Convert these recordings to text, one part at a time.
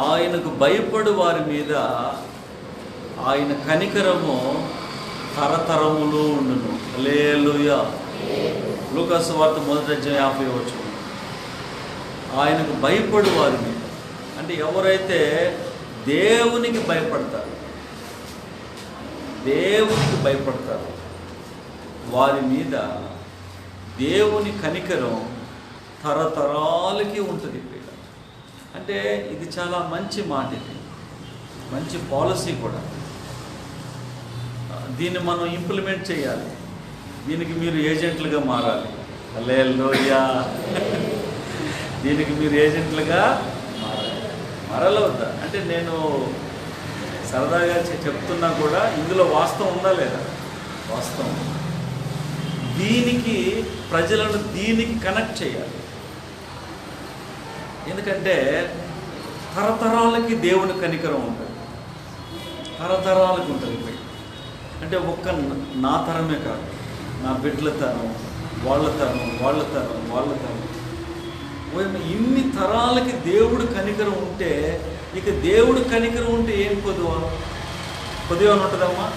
ఆయనకు భయపడు వారి మీద ఆయన కనికరము తరతరములు ఉండును. హల్లెలూయా. లూకాసు వార్త 1:50. ఆయనకు భయపడు వారి మీద అంటే ఎవరైతే దేవునికి భయపడతారు, దేవునికి భయపడతారు, వారి మీద దేవుని కనికరం తరతరాలకి ఉంటుంది. అంటే ఇది చాలా మంచి మాట, ఇది మంచి పాలసీ కూడా. దీన్ని మనం ఇంప్లిమెంట్ చేయాలి. దీనికి మీరు ఏజెంట్లుగా మారాలి. హల్లెలూయా. దీనికి మీరు ఏజెంట్లుగా మారాలవుతా. అంటే నేను సరదాగా చెప్తున్నా కూడా ఇందులో వాస్తవం ఉందా లేదా? వాస్తవం. దీనికి ప్రజలను దీనికి కనెక్ట్ చేయాలి. ఎందుకంటే తరతరాలకి దేవుని కనికరం ఉంటుంది, తరతరాలకి ఉంటుంది. అంటే ఒక్క నా తరమే కాదు, నా బిడ్డల తరం, వాళ్ళ తరం, వాళ్ళ తరం, వాళ్ళ తరం, ఇన్ని తరాలకి దేవుడు కనికరం ఉంటే ఇక దేవుడు కనికరం ఉంటే ఏం కొద్దువా అని ఉంటుందమ్మా?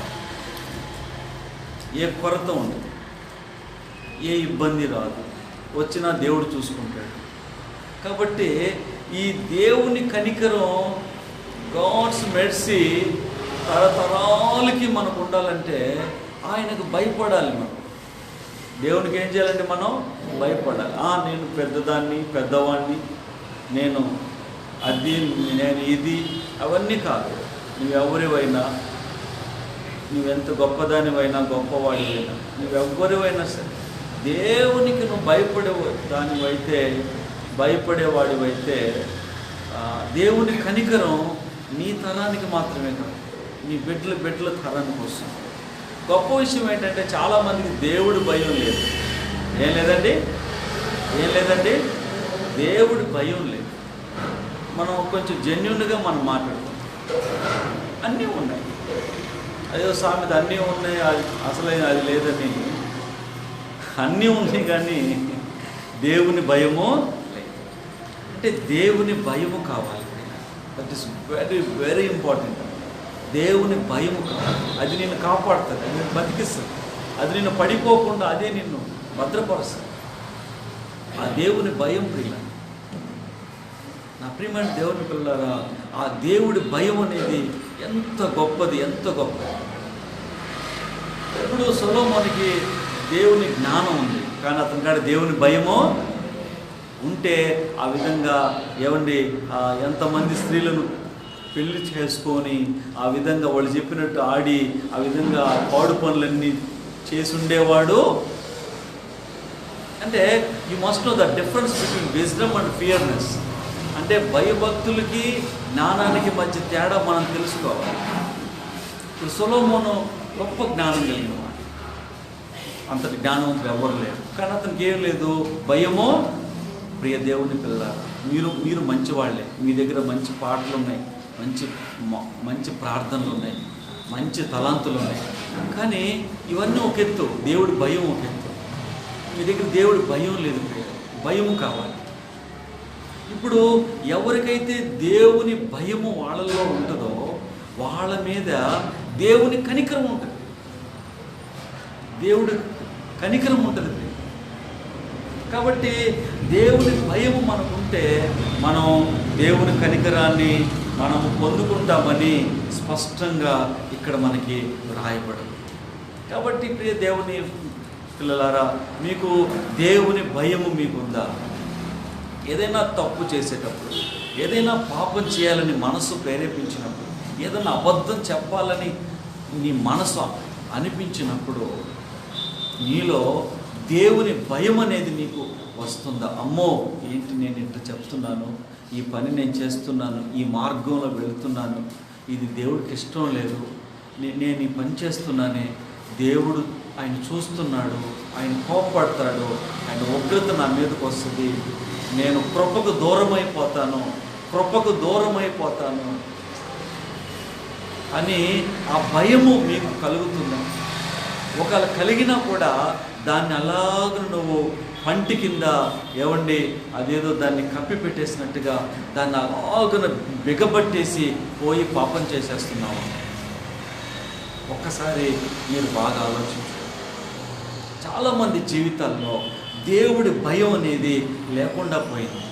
ఏ కొరత ఉండదు, ఏ ఇబ్బంది రాదు, వచ్చినా దేవుడు చూసుకుంటాడు. కాబట్టి ఈ దేవుని కనికరం, గాడ్స్ మెర్సీ తరతరాలకి మనకు ఉండాలంటే ఆయనకు భయపడాలి. మనం దేవునికి ఏం చేయాలంటే మనం భయపడాలి. నేను పెద్దదాన్ని, పెద్దవాడిని, నేను అది, నేను ఇది, అవన్నీ కాదు. నువ్వెవరివైనా, నువ్వెంత గొప్పదానివైనా, గొప్పవాడివైనా, నువ్వెవ్వరివైనా సరే దేవునికి నువ్వు భయపడేవాడివైతే దేవుని కనికరం నీ తరానికి మాత్రమే కాదు, నీ బిడ్డల తరానికి వస్తుంది. గొప్ప విషయం ఏంటంటే చాలామందికి దేవుడి భయం లేదు. ఏం లేదండి, దేవుడి భయం లేదు. మనం కొంచెం జెన్యూన్గా మనం మాట్లాడతాం. అన్నీ ఉన్నాయి, అదే సామెత, అన్నీ ఉన్నాయి, అసలైన అది లేదని. అన్నీ ఉన్నాయి కానీ దేవుని భయము లేదు. అంటే దేవుని భయము కావాలి. That is very very important. దేవుని భయము కావాలి. అది నిన్ను కాపాడుతుంది, అది నిన్ను బతికిస్తుంది, అది నిన్ను పడిపోకుండా అదే నిన్ను భద్రపరుస్తుంది. ఆ దేవుని భయం ప్రియుల, నా ప్రియమైన దేవుని పిల్లలారా, ఆ దేవుడి భయం అనేది ఎంత గొప్పది, ఎంత గొప్పది. ఇప్పుడు సొలొమోనుకి దేవుని జ్ఞానం ఉంది, కానీ అతని కాడ దేవుని భయము ఉంటే ఆ విధంగా ఏమండి ఎంతమంది స్త్రీలను పెళ్లి చేసుకొని ఆ విధంగా వాళ్ళు చెప్పినట్టు ఆడి ఆ విధంగా పాడు పనులన్నీ చేసి ఉండేవాడు. అంటే you must know the difference between wisdom and fearness. అంటే భయభక్తులకి జ్ఞానానికి మధ్య తేడా మనం తెలుసుకోవాలి. ఇప్పుడు సొలొమోను గొప్ప జ్ఞానం కలిగిన వాడు, అంతటి జ్ఞానవంతులు ఎవరు లేరు, కానీ అతనికి ఏం లేదు, భయమో. ప్రియ దేవుని పిల్లలారా, మీరు మంచివాళ్లే, మీ దగ్గర మంచి పాటలు ఉన్నాయి, మంచి ప్రార్థనలు ఉన్నాయి, మంచి తలాంతులు ఉన్నాయి, కానీ ఇవన్నీ ఒక ఎత్తు, దేవుడి భయం ఒక ఎత్తు. మీ దగ్గర దేవుడి భయం లేదు, భయము కావాలి. ఇప్పుడు ఎవరికైతే దేవుని భయము వాళ్ళలో ఉంటుందో వాళ్ళ మీద దేవుని కనికరం ఉంటుంది, దేవుడి కనికరం ఉంటుంది. కాబట్టి దేవుని భయము మనకుంటే మనం దేవుని కనికరాన్ని మనము పొందుకుంటామని స్పష్టంగా ఇక్కడ మనకి రాయబడింది. కాబట్టి ప్రియ దేవుని పిల్లలారా, మీకు దేవుని భయము మీకుందా? ఏదైనా తప్పు చేసేటప్పుడు, ఏదైనా పాపం చేయాలని మనసు ప్రేరేపించినప్పుడు, ఏదైనా అబద్ధం చెప్పాలని నీ మనసు అనిపించినప్పుడు నీలో దేవుని భయం అనేది నీకు వస్తుందా? అమ్మో, ఏంటి నేను ఇట్లా చెప్తున్నాను, ఈ పని నేను చేస్తున్నాను, ఈ మార్గంలో వెళుతున్నాను, ఇది దేవుడికి ఇష్టం లేదు, నేను ఈ పని చేస్తున్నానే, దేవుడు ఆయన చూస్తున్నాడు, ఆయన కోపపడతాడు, ఆయన ఉగ్రత నా మీదకి వస్తుంది, నేను కృపకు దూరం అయిపోతాను అని ఆ భయము మీకు కలుగుతుంది. ఒకవేళ కలిగినా కూడా దాన్ని అలాగ నువ్వు పంటి కింద ఏవండి అదేదో దాన్ని కప్పి పెట్టేసినట్టుగా దాన్ని అలాగన బిగబట్టేసి పోయి పాపం చేసేస్తున్నాము. ఒక్కసారి మీరు బాగా ఆలోచించు. చాలామంది జీవితాల్లో దేవుడి భయం అనేది లేకుండా పోయింది.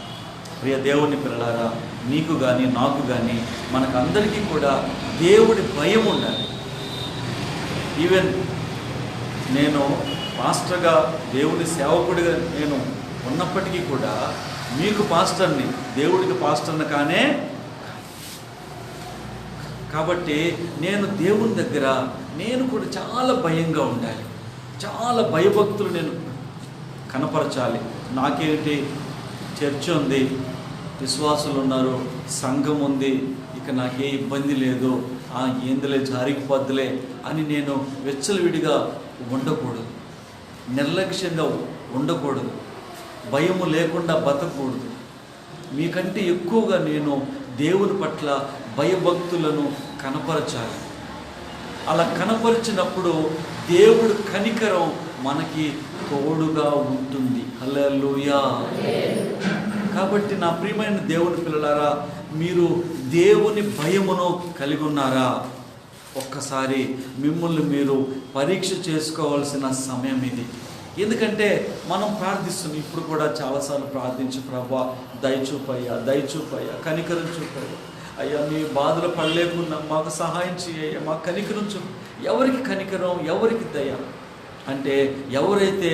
ప్రియ దేవుని పిల్లలారా, నీకు కానీ నాకు కానీ మనకందరికీ కూడా దేవుడి భయం ఉండాలి. ఈవెన్ నేను పాస్టర్గా దేవుని సేవకుడిగా నేను ఉన్నప్పటికీ కూడా మీకు పాస్టర్ని, దేవుడికి పాస్టర్ని కానే. కాబట్టి నేను దేవుని దగ్గర నేను కూడా చాలా భయంగా ఉండాలి, చాలా భయభక్తులు నేను కనపరచాలి. నాకేంటి, చర్చ్ ఉంది, విశ్వాసులు ఉన్నారు, సంఘం ఉంది, ఇక నాకే ఇబ్బంది లేదు, ఏందులే జారిపోద్దులే అని నేను వెచ్చలవిడిగా ఉండకూడదు, నిర్లక్ష్యంగా ఉండకూడదు, భయము లేకుండా బతకూడదు. మీకంటే ఎక్కువగా నేను దేవుని పట్ల భయభక్తులను కనపరచాలి. అలా కనపరిచినప్పుడు దేవుడు కనికరం మనకి తోడుగా ఉంటుంది. హల్లెలూయా. కాబట్టి నా ప్రియమైన దేవుని పిల్లలారా, మీరు దేవుని భయమును కలిగి ఉన్నారా? ఒక్కసారి మిమ్మల్ని మీరు పరీక్ష చేసుకోవాల్సిన సమయం ఇది. ఎందుకంటే మనం ప్రార్థిస్తున్నాం, ఇప్పుడు కూడా చాలాసార్లు ప్రార్థించు, ప్రభా దయచూపయ్యా, దయచూపయ్యా, కనికరం చూపయ్యా, అయ్యా మీ బాధలు పడలేకున్నా మాకు సహాయం చేయ, మాకు కనికరం చూపు. ఎవరికి కనికరం, ఎవరికి దయ అంటే ఎవరైతే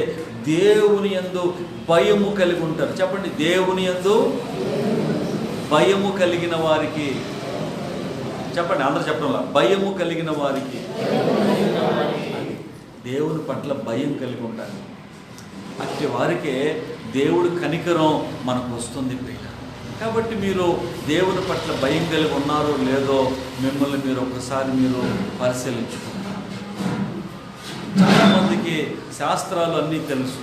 దేవుని యందు భయము కలిగి ఉంటారు. చెప్పండి, దేవుని యందు భయము కలిగిన వారికి. చెప్పండి, అందరూ చెప్పడంలా, భయము కలిగిన వారికి. దేవుని పట్ల భయం కలిగి ఉండాలి. అట్టి వారికే దేవుడు కనికరం మనకు వస్తుంది ప్రియ. కాబట్టి మీరు దేవుని పట్ల భయం కలిగి ఉన్నారో లేదో మిమ్మల్ని మీరు ఒకసారి మీరు పరిశీలించుకుంటారు. చాలామందికి శాస్త్రాలు అన్నీ తెలుసు,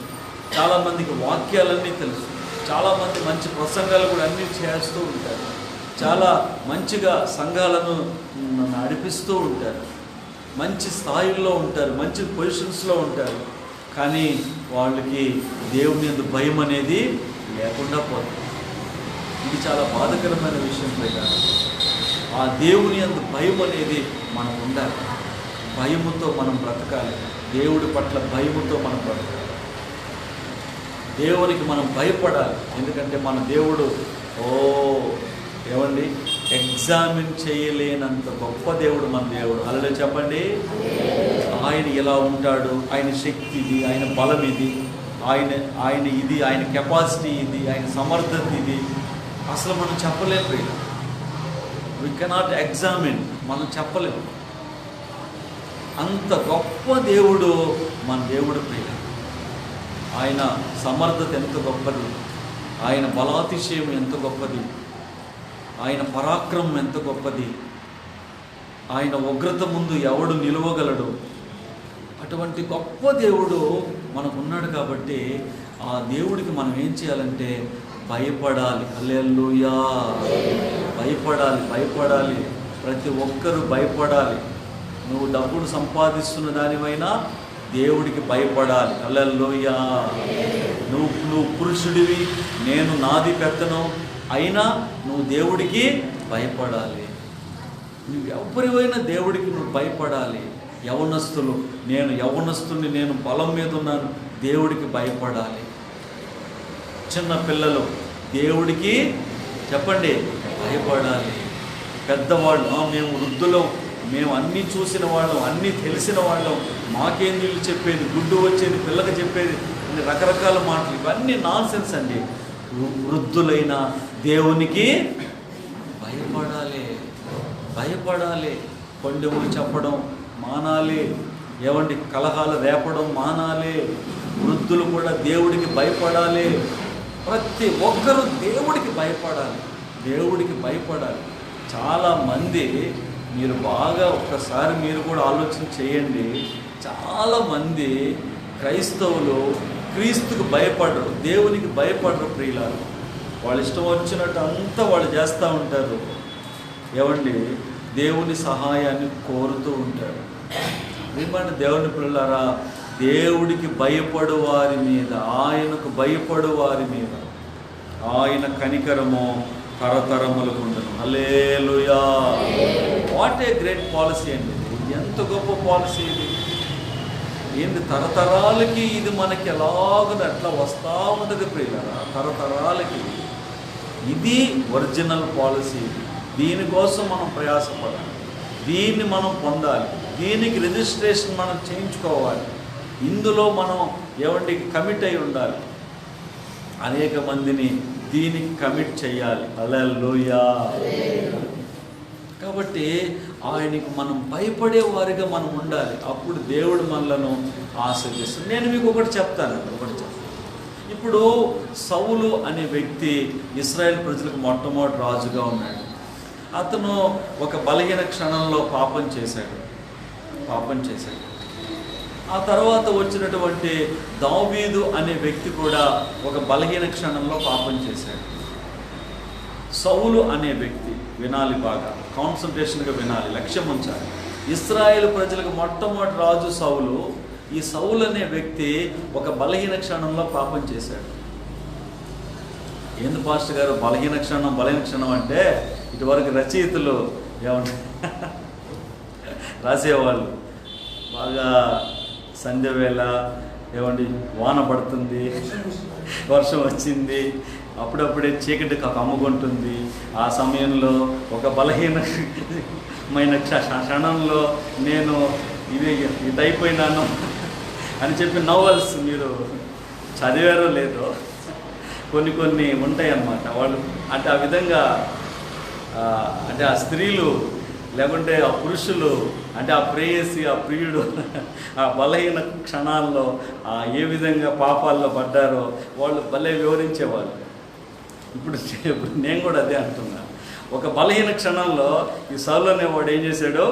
చాలామందికి వాక్యాలన్నీ తెలుసు, చాలామంది మంచి ప్రసంగాలు కూడా అన్నీ చేస్తూ ఉంటారు, చాలా మంచిగా సంఘాలను నడిపిస్తూ ఉంటారు, మంచి స్థాయిల్లో ఉంటారు, మంచి పొజిషన్స్లో ఉంటారు. కానీ వాళ్ళకి దేవుని యందు భయం అనేది లేకుండా పోతుంది. ఇది చాలా బాధాకరమైన విషయం పైగా. ఆ దేవుని యందు భయం అనేది మనకు ఉండాలి. భయముతో మనం బ్రతకాలి. దేవుడి పట్ల భయముతో మనం బ్రతకాలి. దేవునికి మనం భయపడాలి. ఎందుకంటే మన దేవుడు ఏమండి ఎగ్జామిన్ చేయలేనంత గొప్ప దేవుడు మన దేవుడు. అలా చెప్పండి, ఆయన ఎలా ఉంటాడు, ఆయన శక్తి ఇది, ఆయన బలం ఇది, ఆయన ఇది, ఆయన కెపాసిటీ ఇది, ఆయన సమర్థత ఇది, అసలు మనం చెప్పలేము. వి కెనాట్ ఎగ్జామిన్, మనం చెప్పలేము. అంత గొప్ప దేవుడు మన దేవుడు ప్రియ. ఆయన సమర్థత ఎంత గొప్పది, ఆయన బలాతిశయం ఎంత గొప్పది, ఆయన పరాక్రమం ఎంత గొప్పది, ఆయన ఉగ్రత ముందు ఎవడు నిలవగలడు. అటువంటి గొప్ప దేవుడు మనకున్నాడు. కాబట్టి ఆ దేవుడికి మనం ఏం చేయాలంటే భయపడాలి. హల్లెలూయా. భయపడాలి. ప్రతి ఒక్కరూ భయపడాలి. నువ్వు డబ్బును సంపాదిస్తున్న దానివైనా దేవుడికి భయపడాలి. హల్లెలూయా. నువ్వు పురుషుడివి, నేను నాది పెత్తను అయినా నువ్వు దేవుడికి భయపడాలి. నువ్వు ఎవరివైనా దేవుడికి నువ్వు భయపడాలి. యవనస్తులు, నేను యవనస్తుని, నేను బలం మీద ఉన్నాను, దేవుడికి భయపడాలి. చిన్న పిల్లలు దేవుడికి చెప్పండి భయపడాలి. పెద్దవాళ్ళు, మేము వృద్ధులం, మేము అన్నీ చూసిన వాళ్ళం, అన్నీ తెలిసిన వాళ్ళం, మాకేం వీళ్ళు చెప్పేది, గుడ్డు వచ్చేది పిల్లకి చెప్పేది, రకరకాల మాటలు, ఇవన్నీ నాన్ సెన్స్ అండి. వృద్ధులైన దేవునికి భయపడాలి. కొండెములు చెప్పడం మానాలి. ఏమండి, కలహాలు రేపడం మానాలి. వృద్ధులు కూడా దేవుడికి భయపడాలి. ప్రతి ఒక్కరూ దేవుడికి భయపడాలి. చాలామంది, మీరు బాగా ఒక్కసారి మీరు కూడా ఆలోచన చేయండి, చాలామంది క్రైస్తవులు క్రీస్తుకు భయపడరు, దేవునికి భయపడరు ప్రియులారు. వాళ్ళు ఇష్టం వచ్చినట్టు అంతా వాళ్ళు చేస్తూ ఉంటారు. ఏమండి, దేవుని సహాయాన్ని కోరుతూ ఉంటారు. ఏమంటే దేవుని పిల్లలారా, దేవుడికి భయపడు వారి మీద, ఆయనకు భయపడు వారి మీద ఆయన కనికరము తరతరములకు ఉండును. హల్లెలూయా. వాట్ ఏ గ్రేట్ పాలసీ అండి ఇది. ఎంత గొప్ప పాలసీ ఇది. ఏంది తరతరాలకి ఇది మనకి ఎలాగో అట్లా వస్తూ ఉంటుంది ప్రియులారా, తరతరాలకి. ఇది ఒరిజినల్ పాలసీ. దీనికోసం మనం ప్రయాసపడాలి, దీన్ని మనం పొందాలి, దీనికి రిజిస్ట్రేషన్ మనం చేయించుకోవాలి, ఇందులో మనం కమిట్ అయి ఉండాలి. అనేక మందిని దీనికి కమిట్ చేయాలి. హల్లెలూయా. కాబట్టి ఆయనకు మనం భయపడే వారిగా మనం ఉండాలి. అప్పుడు దేవుడు మనలను ఆశీర్వదిస్తాడు. నేను మీకు ఒకటి చెప్తాను. ఇప్పుడు సౌలు అనే వ్యక్తి ఇశ్రాయేల్ ప్రజలకు మొట్టమొదటి రాజుగా ఉన్నాడు. అతను ఒక బలహీన క్షణంలో పాపం చేశాడు. ఆ తర్వాత వచ్చినటువంటి దావీదు అనే వ్యక్తి కూడా ఒక బలహీన క్షణంలో పాపం చేశాడు. సౌలు అనే వ్యక్తి, వినాలి బాగా, కాన్సన్ట్రేషన్గా వినాలి, లక్ష్యం ఉంచాలి. ఇశ్రాయేలు ప్రజలకు మొట్టమొదటి రాజు సౌలు. ఈ సౌలు అనే వ్యక్తి ఒక బలహీన క్షణంలో పాపం చేశాడు. ఏంది పాస్టర్ గారు బలహీన క్షణం అంటే, ఇటువరకు రచయితలు రాసేవాళ్ళు బాగా సంధ్య వేళ వాన పడుతుంది, వర్షం వచ్చింది, అప్పుడప్పుడే చీకటి కమ్ముకుంటుంది, ఆ సమయంలో ఒక బలహీనమైన క్షణంలో నేను ఇదైపోయినాను అని చెప్పి నోవెల్స్ మీరు చదివారో లేదో కొన్ని ఉంటాయి అన్నమాట. వాళ్ళు అంటే ఆ విధంగా అంటే ఆ స్త్రీలు లేకుంటే ఆ పురుషులు అంటే ఆ ప్రేయసి, ఆ ప్రియుడు ఆ బలహీన క్షణాల్లో ఏ విధంగా పాపాల్లో పడ్డారో వాళ్ళు భలే వివరించేవాళ్ళు. ఇప్పుడు నేను కూడా అదే అంటున్నా. ఒక బలహీన క్షణంలో ఈ సౌలు అనేవాడు ఏం చేశాడు?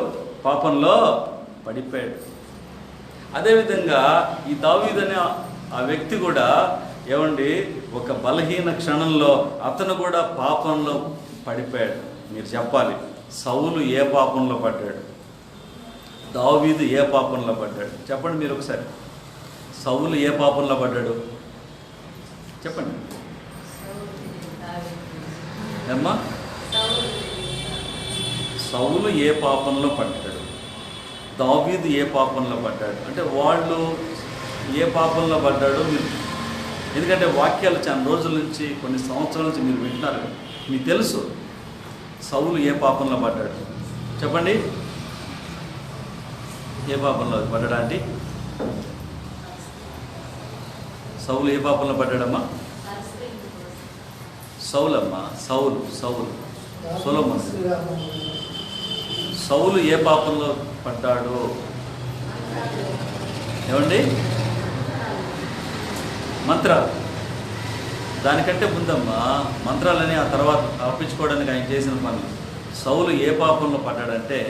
పాపంలో పడిపోయాడు. అదేవిధంగా ఈ దావీదు అనే ఆ వ్యక్తి కూడా ఒక బలహీన క్షణంలో అతను కూడా పాపంలో పడిపోయాడు. మీరు చెప్పాలి, సౌలు ఏ పాపంలో పడ్డాడు, దావీదు ఏ పాపంలో పడ్డాడు? చెప్పండి మీరు ఒకసారి. సౌలు ఏ పాపంలో పడ్డాడు చెప్పండి అమ్మా. సౌలు ఏ పాపంలో పడ్డాడు, దావీదు ఏ పాపంలో పడ్డాడు? అంటే వాళ్ళు ఏ పాపంలో పడ్డాడో మీరు, ఎందుకంటే వాక్యాలు చాలా రోజుల నుంచి, కొన్ని సంవత్సరాల నుంచి మీరు వింటున్నారు, మీకు తెలుసు సౌలు ఏ పాపంలో పడ్డాడు. చెప్పండి, ఏ పాపంలో పడ్డాడా? అంటే సౌలు ఏ పాపంలో పడ్డాడమ్మా? సౌలమ్మా, సౌలు సొలొమోను. సౌలు ఏ పాపంలో పడ్డాడు? మంత్రాలు. దానికంటే ముందమ్మా మంత్రాలని ఆ తర్వాత తప్పించుకోవడానికి ఆయన చేసిన పనులు. సౌలు ఏ పాపంలో పడ్డాడంటే,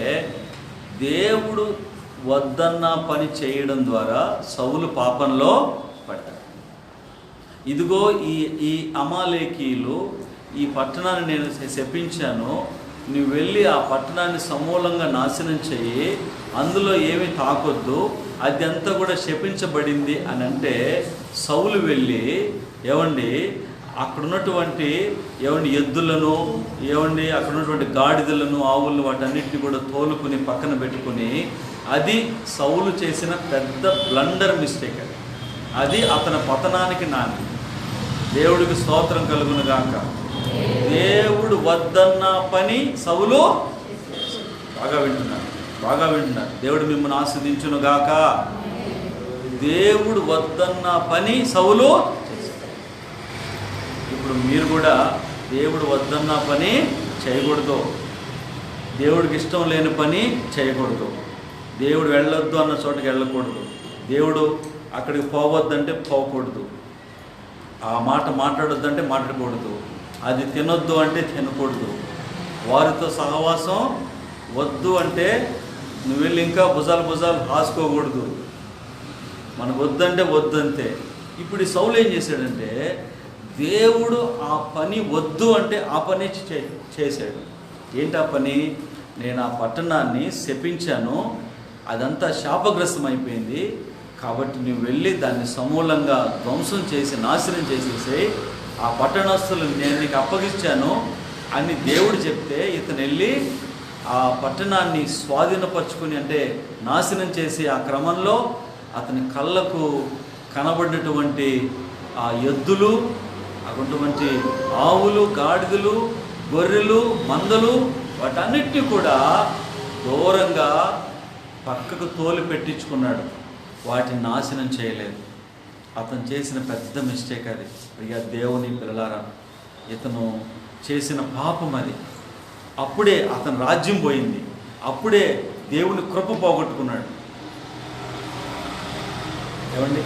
దేవుడు వద్దన్న పని చేయడం ద్వారా సౌలు పాపంలో పడ్డాడు. ఇదిగో ఈ అమాలేకీయులు ఈ పట్టణాన్ని నేను శపించాను, నువ్వు వెళ్ళి ఆ పట్టణాన్ని సమూలంగా నాశనం చెయ్యి, అందులో ఏమీ తాకొద్దు, అది అంతా కూడా శపించబడింది అని అంటే, సౌలు వెళ్ళి అక్కడ ఉన్నటువంటి ఎద్దులను అక్కడ ఉన్నటువంటి గాడిదలను, ఆవులను, వాటన్నిటిని కూడా తోలుకుని పక్కన పెట్టుకుని, అది సౌలు చేసిన పెద్ద బ్లండర్ మిస్టేక్. అది అతని పతనానికి నాంది. దేవుడికి స్తోత్రం కలుగును గాక. దేవుడు వద్దన్న పని సౌలు బాగా వింటున్నారు. దేవుడు మిమ్మల్ని ఆస్వాదించును గాక. దేవుడు వద్దన్న పని సౌలు చేశాడు. ఇప్పుడు మీరు కూడా దేవుడు వద్దన్న పని చేయకూడదు, దేవుడికి ఇష్టం లేని పని చేయకూడదు, దేవుడు వెళ్ళొద్దు అన్న చోటకి వెళ్ళకూడదు, దేవుడు అక్కడికి పోవద్దంటే పోకూడదు, ఆ మాట మాట్లాడొద్దంటే మాట్లాడకూడదు, అది తినొద్దు అంటే తినకూడదు, వారితో సహవాసం వద్దు అంటే నువ్వు వెళ్ళి ఇంకా భుజాలు హాసుకోకూడదు, మనకు వద్దంటే వద్దంతే. ఇప్పుడు ఈ సౌలు ఏం చేశాడంటే, దేవుడు ఆ పని వద్దు అంటే ఆ పని చేశాడు. ఏంటి ఆ పని? నేను ఆ పట్టణాన్ని శపించాను, అదంతా శాపగ్రస్తం అయిపోయింది, కాబట్టి నువ్వు వెళ్ళి దాన్ని సమూలంగా ధ్వంసం చేసి నాశనం చేసేసి ఆ పట్టణస్తులు నేను నీకు అప్పగించాను అని దేవుడు చెప్తే ఇతను వెళ్ళి ఆ పట్టణాన్ని స్వాధీనపరుచుకుని, అంటే నాశనం చేసి ఆ క్రమంలో అతని కళ్ళకు కనబడినటువంటి ఆ ఎద్దులు, అటువంటి ఆవులు, గాడిదలు, గొర్రెలు, మందలు, వాటన్నిటిని కూడా దూరంగా పక్కకు తోలి పెట్టించుకున్నాడు. వాటిని నాశనం చేయలేదు. అతను చేసిన పెద్ద మిస్టేక్ అది. ప్రియ దేవుని పిల్లలారా, ఇతను చేసిన పాపం అది. అప్పుడే అతని రాజ్యం పోయింది. అప్పుడే దేవుని కృప పోగొట్టుకున్నాడు. ఏమండి,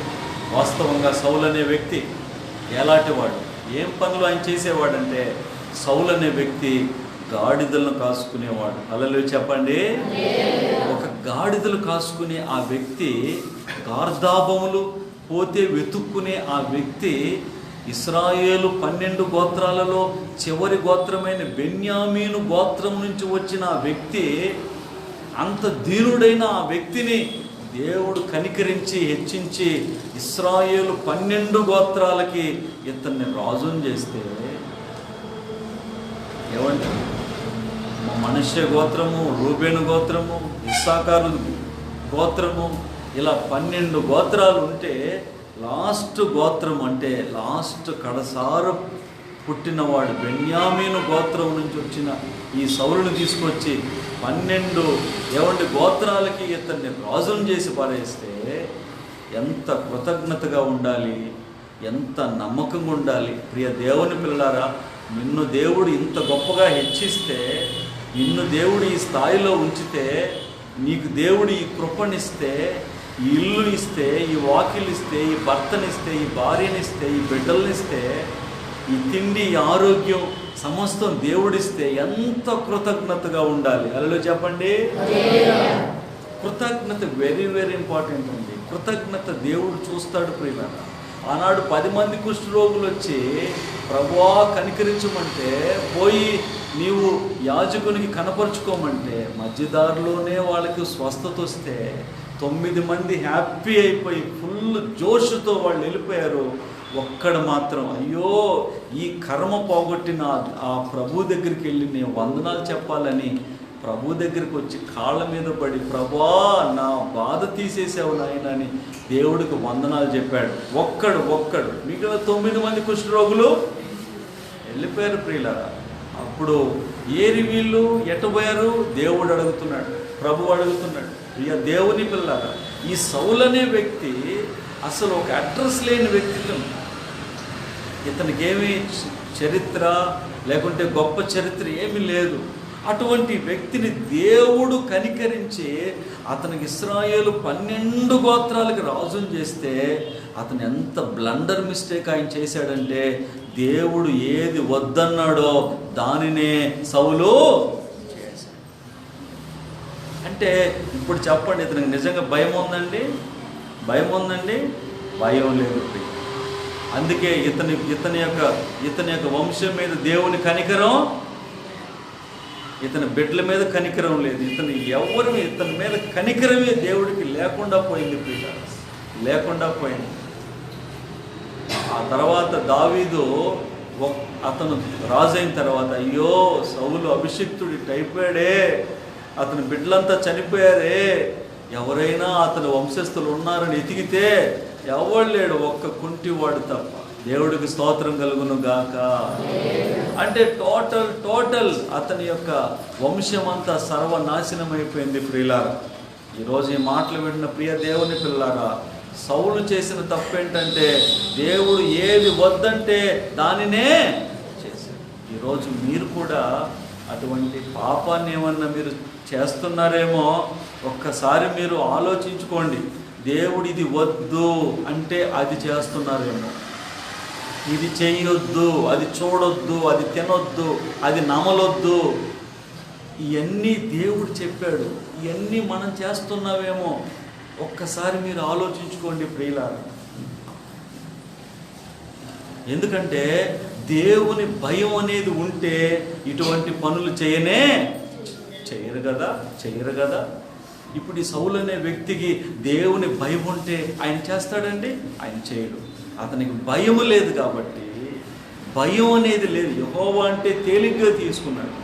వాస్తవంగా సౌలు అనే వ్యక్తి ఎలాంటివాడు, ఏం పనులు ఆయన చేసేవాడంటే, సౌలు అనే వ్యక్తి గాడిదలను కాసుకునేవాడు. హల్లెలూయా చెప్పండి. ఒక గాడిదలు కాసుకునే ఆ వ్యక్తి, గార్ధాబములు పోతే వెతుక్కునే ఆ వ్యక్తి, ఇశ్రాయేలు 12 గోత్రాలలో చివరి గోత్రమైన బెన్యామీను గోత్రం నుంచి వచ్చిన ఆ వ్యక్తి, అంత ధీరుడైన ఆ వ్యక్తిని దేవుడు కనికరించి హెచ్చించి ఇశ్రాయేలు 12 గోత్రాలకి ఇతన్ని రాజుని చేస్తే, ఏమంటే మనష్య గోత్రము, రూబేను గోత్రము, ఇస్సాకారు గోత్రము, ఇలా 12 గోత్రాలు ఉంటే లాస్ట్ గోత్రం, అంటే లాస్ట్ కడసారు పుట్టినవాడు బెన్యామీను గోత్రం నుంచి వచ్చిన ఈ సౌలుని తీసుకొచ్చి 12 గోత్రాలకి ఇతన్ని రాజును చేసి పారేస్తే ఎంత కృతజ్ఞతగా ఉండాలి, ఎంత నమ్మకంగా ఉండాలి. ప్రియ దేవుని పిల్లలారా, నిన్ను దేవుడు ఇంత గొప్పగా హెచ్చిస్తే, నిన్ను దేవుడు ఈ స్థాయిలో ఉంచితే, నీకు దేవుడు ఈ కృపనిస్తే, ఈ ఇల్లు ఇస్తే, ఈ వాకిలు ఇస్తే, ఈ భర్తనిస్తే, ఈ భార్యనిస్తే, ఈ బిడ్డలనిస్తే, ఈ తిండి, ఈ ఆరోగ్యం సమస్తం దేవుడిస్తే ఎంత కృతజ్ఞతగా ఉండాలి. హల్లెలూయా చెప్పండి. కృతజ్ఞత వెరీ వెరీ ఇంపార్టెంట్ అండి. కృతజ్ఞత దేవుడు చూస్తాడు. ప్రియమైన ఆనాడు 10 మంది కుష్ఠరోగులు వచ్చి ప్రభువా కనికరించమంటే, పోయి నీవు యాజకునికి కనపరుచుకోమంటే, మధ్యదారిలోనే వాళ్ళకి స్వస్థత వస్తే 9 మంది హ్యాపీ అయిపోయి ఫుల్ జోషుతో వాళ్ళు వెళ్ళిపోయారు. ఒక్కడు మాత్రం, అయ్యో ఈ కర్మ పోగొట్టిన ఆ ప్రభు దగ్గరికి వెళ్ళి నేను వందనాలు చెప్పాలని ప్రభు దగ్గరికి వచ్చి కాళ్ళ మీద పడి, ప్రభువా నా బాధ తీసేసావు నాయన అని దేవుడికి వందనాలు చెప్పాడు. ఒక్కడు. మిగిలిన 9 మంది కుష్ఠరోగులు వెళ్ళిపోయారు. ప్రియులారా, అప్పుడు ఏరి వీళ్ళు ఎట్టబోయారు? దేవుడు అడుగుతున్నాడు, ప్రభు అడుగుతున్నాడు. ప్రియ దేవుని పిల్లారా, ఈ సౌలు అనే వ్యక్తి అసలు ఒక అడ్రస్ లేని వ్యక్తిత్వం. ఇతనికి ఏమీ చరిత్ర లేకుంటే గొప్ప చరిత్ర ఏమీ లేదు. అటువంటి వ్యక్తిని దేవుడు కనికరించి అతనికి ఇశ్రాయేలు 12 గోత్రాలకి రాజుని చేస్తే, అతను ఎంత బ్లండర్ మిస్టేక్ ఆయన చేశాడంటే, దేవుడు ఏది వద్దన్నాడో దానినే సౌలు చేశాడు. అంటే ఇప్పుడు చెప్పండి, ఇతనికి నిజంగా భయం ఉందండి? భయం లేదు. అందుకే ఇతని యొక్క వంశం మీద దేవుని కనికరం, ఇతని బిడ్డల మీద కనికరం లేదు. ఇతని మీద కనికరమే దేవుడికి లేకుండా పోయింది. లేకుండా పోయింది. ఆ తర్వాత దావీదు అతను రాజైన తర్వాత, అయ్యో సౌలు అభిషిక్తుడి టైపోయాడే, అతని బిడ్డలంతా చనిపోయారే, ఎవరైనా అతని వంశస్థులు ఉన్నారని ఎతికితే ఎవడు లేడు, ఒక్క కుంటివాడు తప్ప. దేవుడికి స్తోత్రం కలుగును గాక. అంటే టోటల్ అతని యొక్క వంశం అంతా సర్వనాశనం అయిపోయింది. ప్రియులారా, ఈరోజు ఈ మాటలు విన్న ప్రియ దేవుని పిల్లారా, సౌలు చేసిన తప్పేంటంటే దేవుడు ఏది వద్దంటే దానినే చేశాడు. ఈరోజు మీరు కూడా అటువంటి పాపాన్ని ఏమన్నా మీరు చేస్తున్నారేమో ఒక్కసారి మీరు ఆలోచించుకోండి. దేవుడు ఇది వద్దు అంటే అది చేస్తున్నారేమో. ఇది చేయొద్దు, అది చూడొద్దు, అది తినొద్దు, అది నమలొద్దు, ఇవన్నీ దేవుడు చెప్పాడు. ఇవన్నీ మనం చేస్తున్నావేమో. ఒక్కసారి మీరు ఆలోచించుకోండి ప్రియులారా. ఎందుకంటే దేవుని భయం అనేది ఉంటే ఇటువంటి పనులు చేయరు కదా. ఇప్పుడు ఈ సౌలు అనే వ్యక్తికి దేవుని భయం ఉంటే ఆయన చేస్తాడండి? ఆయన చేయడు. అతనికి భయం లేదు కాబట్టి, భయం అనేది లేదు. యెహోవా అంటే తేలిగ్గా తీసుకున్నాడు.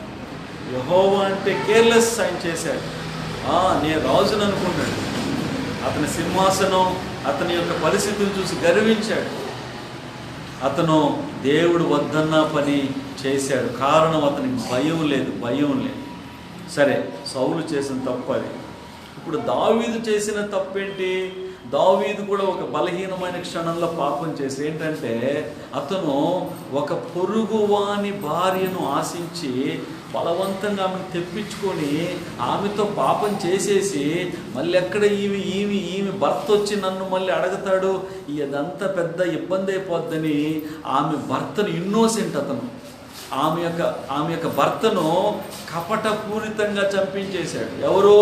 యెహోవా అంటే కేర్లెస్ ఆయన చేశాడు. నేను రాజును అనుకున్నాడు. అతని సింహాసనం, అతని యొక్క పరిస్థితిని చూసి గర్వించాడు. అతను దేవుడు వద్దన్న పని చేశాడు. కారణం అతనికి భయం లేదు. సరే, సౌలు చేసిన తప్పు అది. ఇప్పుడు దావీదు చేసిన తప్పేంటి? దావీదు కూడా ఒక బలహీనమైన క్షణంలో పాపం చేసి ఏంటంటే, అతను ఒక పొరుగువాని భార్యను ఆశించి బలవంతంగా ఆమెను తెప్పించుకొని ఆమెతో పాపం చేసేసి మళ్ళీ ఎక్కడ ఈమె భర్త వచ్చి నన్ను మళ్ళీ అడుగుతాడు, ఇదంతా పెద్ద ఇబ్బంది అయిపోద్దని ఆమె భర్తను, ఇన్నోసెంట్ అతను, ఆమె యొక్క భర్తను కపటపూరితంగా చంపించేశాడు. ఎవరో?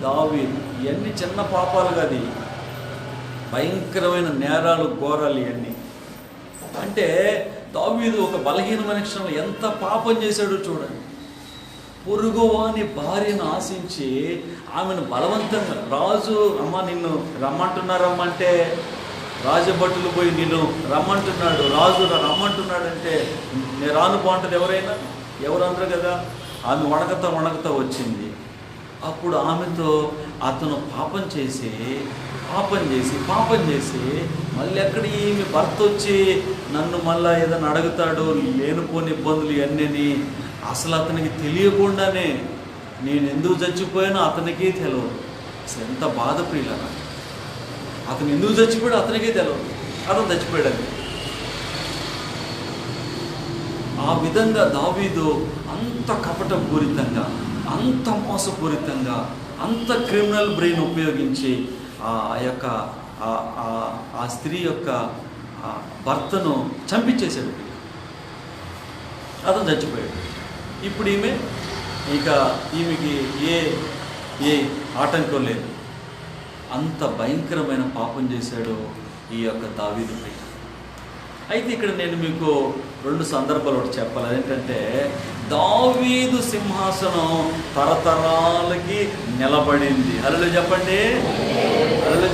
దావీదు. ఇవన్నీ చిన్న పాపాలు కాదు, భయంకరమైన నేరాలు, ఘోరాలు ఇవన్నీ. అంటే దావీదు ఒక బలహీనమైన క్షణంలో ఎంత పాపం చేశాడో చూడండి. పొరుగువాని భార్యను ఆశించి ఆమెను బలవంతంగా, రాజు అమ్మ నిన్ను రమ్మంటున్నారమ్మంటే, రాజభటులు పోయి నిన్ను రమ్మంటున్నాడు, రాజు రమ్మంటున్నాడంటే నేను రాను బాగుంటుంది. ఎవరు అనరు కదా. ఆమె వణకతా వచ్చింది. అప్పుడు ఆమెతో అతను పాపం చేసి మళ్ళీ ఎక్కడ ఈమె భర్త వచ్చి నన్ను మళ్ళీ ఏదైనా అడుగుతాడో, లేనిపోని ఇబ్బందులు ఇవన్నీ అసలు అతనికి తెలియకుండానే నేను ఎందుకు చచ్చిపోయానో అతనికే తెలియదు. అసలు ఎంత బాధ ప్రియులనా! అతను ఎందుకు చచ్చిపోయాడో అతనికే తెలియదు. అతను చచ్చిపోయాడని. ఆ విధంగా దావీదు అంత కపటపూరితంగా, అంత మోసపూరితంగా, అంత క్రిమినల్ బ్రెయిన్ ఉపయోగించి ఆ స్త్రీ యొక్క భర్తను చంపించేశాడు. అతను చచ్చిపోయాడు. ఇప్పుడు ఈమెకి ఏ ఆటంకం లేదు. అంత భయంకరమైన పాపం చేశాడు ఈ యొక్క దావీదుపై. అయితే ఇక్కడ నేను మీకు 2 సందర్భాలు ఒకటి చెప్పాలి. అదేంటంటే, దావీదు సింహాసనం తరతరాలకి నిలబడింది. హల్లెలూయా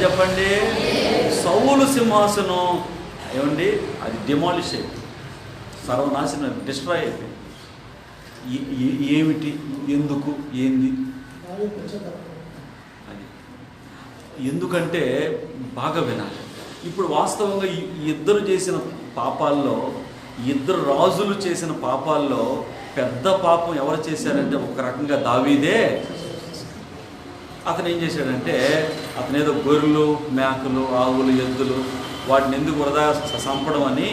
చెప్పండి. సౌలు సింహాసనం ఏమండి, అది డిమాలిష్ అయిపోయింది, సర్వనాశనం, డిస్ట్రాయ్ అయిపోయింది. ఏమిటి, ఎందుకు, ఏంది అది? ఎందుకంటే బాగా వినాలి. ఇప్పుడు వాస్తవంగా ఇద్దరు చేసిన పాపాల్లో, ఇద్దరు రాజులు చేసిన పాపాల్లో పెద్ద పాపం ఎవరు చేశారంటే ఒక రకంగా దావీదే. అతను ఏం చేశాడంటే, అతను ఏదో గొర్రెలు, మేకలు, ఆవులు, ఎద్దులు వాటిని ఎందుకు వృధా చంపడం అని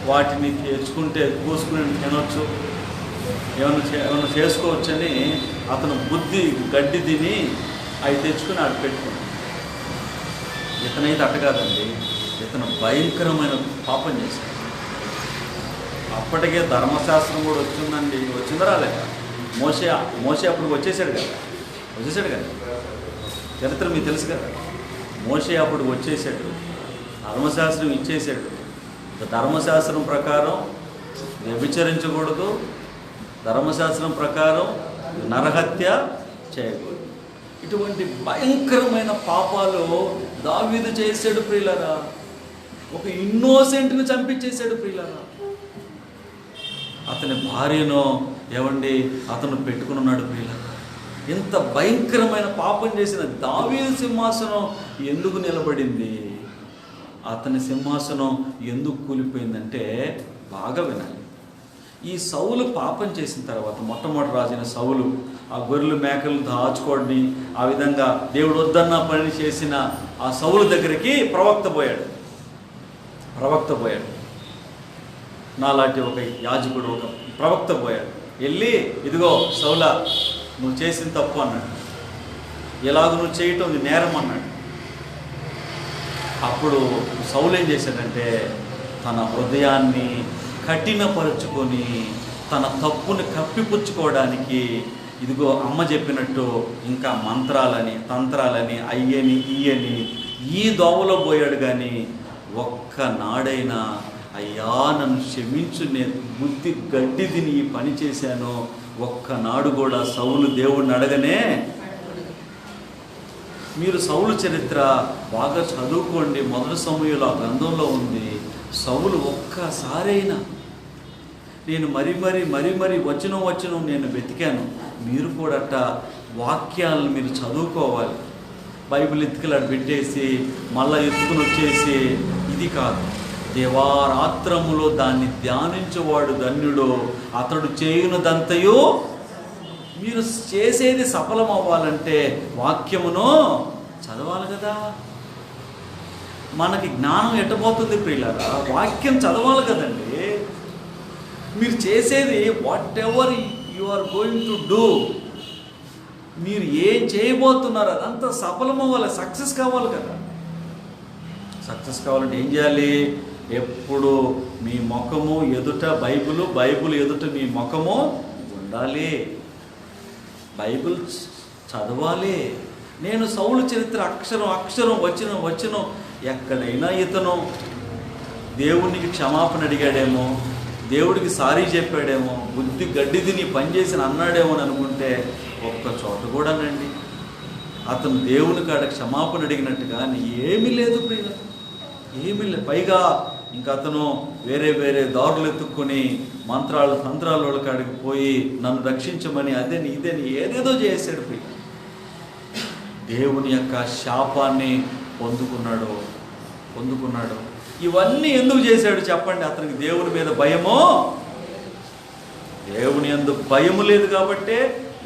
వాటిని తెచ్చుకుంటే కోసుకుని తినొచ్చు, ఏమన్నా చేసుకోవచ్చని అతను బుద్ధి గడ్డి తిని అవి తెచ్చుకుని ఆడ పెట్టుకున్నాడు. ఇతనైతే అట్ట కాదండి, ఇతను భయంకరమైన పాపం చేశాడు. అప్పటికే ధర్మశాస్త్రం కూడా వచ్చిందా రాలేక? మోసే అప్పుడు వచ్చేసాడు కదా. చరిత్ర మీకు తెలుసు కదా. మోసే అప్పుడు వచ్చేసాడు, ధర్మశాస్త్రం ఇచ్చేసాడు. ధర్మశాస్త్రం ప్రకారం వ్యభిచరించకూడదు, ధర్మశాస్త్రం ప్రకారం నరహత్య చేయకూడదు. ఇటువంటి భయంకరమైన పాపాలు దావీదు చేశాడు ప్రియులారా. ఒక ఇన్నోసెంట్ని చంపించేశాడు ప్రియులారా. అతని భార్యను అతను పెట్టుకుని ఉన్నాడు ప్రియులారా. ఇంత భయంకరమైన పాపం చేసిన దావీదు సింహాసనం ఎందుకు నిలబడింది? అతని సింహాసనం ఎందుకు కూలిపోయిందంటే బాగా వినాలి. ఈ సౌలు పాపం చేసిన తర్వాత, మొట్టమొదటి రాజైన సౌలు ఆ గొర్రెలు మేకలు దాచుకోవడాన్ని, ఆ విధంగా దేవుడు వద్దన్న పని చేసిన ఆ సౌలు దగ్గరికి ప్రవక్త పోయాడు. నాలాంటి ఒక యాజకుడు, ఒక ప్రవక్త పోయాడు. వెళ్ళి, ఇదిగో సౌలా, నువ్వు చేసిన తప్పు అన్నాడు. ఎలాగో నువ్వు చేయటం ఇది నేరం అన్నాడు. అప్పుడు సౌలు ఏం చేశాడంటే, తన హృదయాన్ని కఠినపరుచుకొని తన తప్పుని కప్పిపుచ్చుకోవడానికి, ఇదిగో అమ్మ చెప్పినట్టు ఇంకా మంత్రాలని, తంత్రాలని, అయ్యని ఇయ్యని ఈ దోవలో పోయాడు. కానీ ఒక్కనాడైనా అయ్యా నన్ను క్షమించు, నేను బుద్ధి గడ్డి తిని ఈ పని చేశాను, ఒక్కనాడు కూడా సౌలు దేవుడిని అడగనే మీరు సౌలు చరిత్ర బాగా చదువుకోండి. మొదటి సమూయేలు ఆ గ్రంథంలో ఉంది. సౌలు ఒక్కసారైనా నేను మరీ వచనం నేను వెతికాను. మీరు కూడా అట్ట వాక్యాలను మీరు చదువుకోవాలి. బైబిల్ ఎత్తుకలాడు పెట్టేసి మళ్ళీ ఎత్తుకుని వచ్చేసి ఇది కాదు. దివారాత్రములో దాన్ని ధ్యానించేవాడు ధన్యుడు, అతడు చేయునదంతయు. మీరు చేసేది సఫలం అవ్వాలంటే వాక్యమును చదవాలి కదా. మనకి జ్ఞానం ఎట్టబోతుంది ప్రియులారా? వాక్యం చదవాలి కదండి. మీరు చేసేది whatever you are going to do, మీరు ఏం చేయబోతున్నారు అదంతా సఫలం అవ్వాలి, సక్సెస్ కావాలి కదా. సక్సెస్ కావాలంటే ఏం చేయాలి? ఎప్పుడు మీ ముఖము ఎదుట బైబిల్ ఎదుట మీ ముఖము ఉండాలి. బైబిల్ చదవాలి. నేను సౌలు చరిత్ర అక్షరం వచనం ఎక్కడైనా ఇతను దేవునికి క్షమాపణ అడిగాడేమో, దేవుడికి సారీ చెప్పాడేమో, బుద్ధి గడ్డి తిని పనిచేసిన అన్నాడేమో అని అనుకుంటే ఒక్క చోట కూడానండి అతను దేవుని కాడ క్షమాపణ అడిగినట్టుగా ఏమీ లేదు ప్రియుల, ఏమీ లేదు. పైగా ఇంకా అతను వేరే దారులు ఎత్తుక్కొని తంత్రాల వాళ్ళ కాడికి పోయి నన్ను రక్షించమని అదేని ఇదేని ఏదేదో చేశాడు ప్రియ. దేవుని యొక్క శాపాన్ని పొందుకున్నాడు. ఇవన్నీ ఎందుకు చేశాడు చెప్పండి? అతనికి దేవుని మీద భయమో, దేవుని యందు భయము లేదు కాబట్టే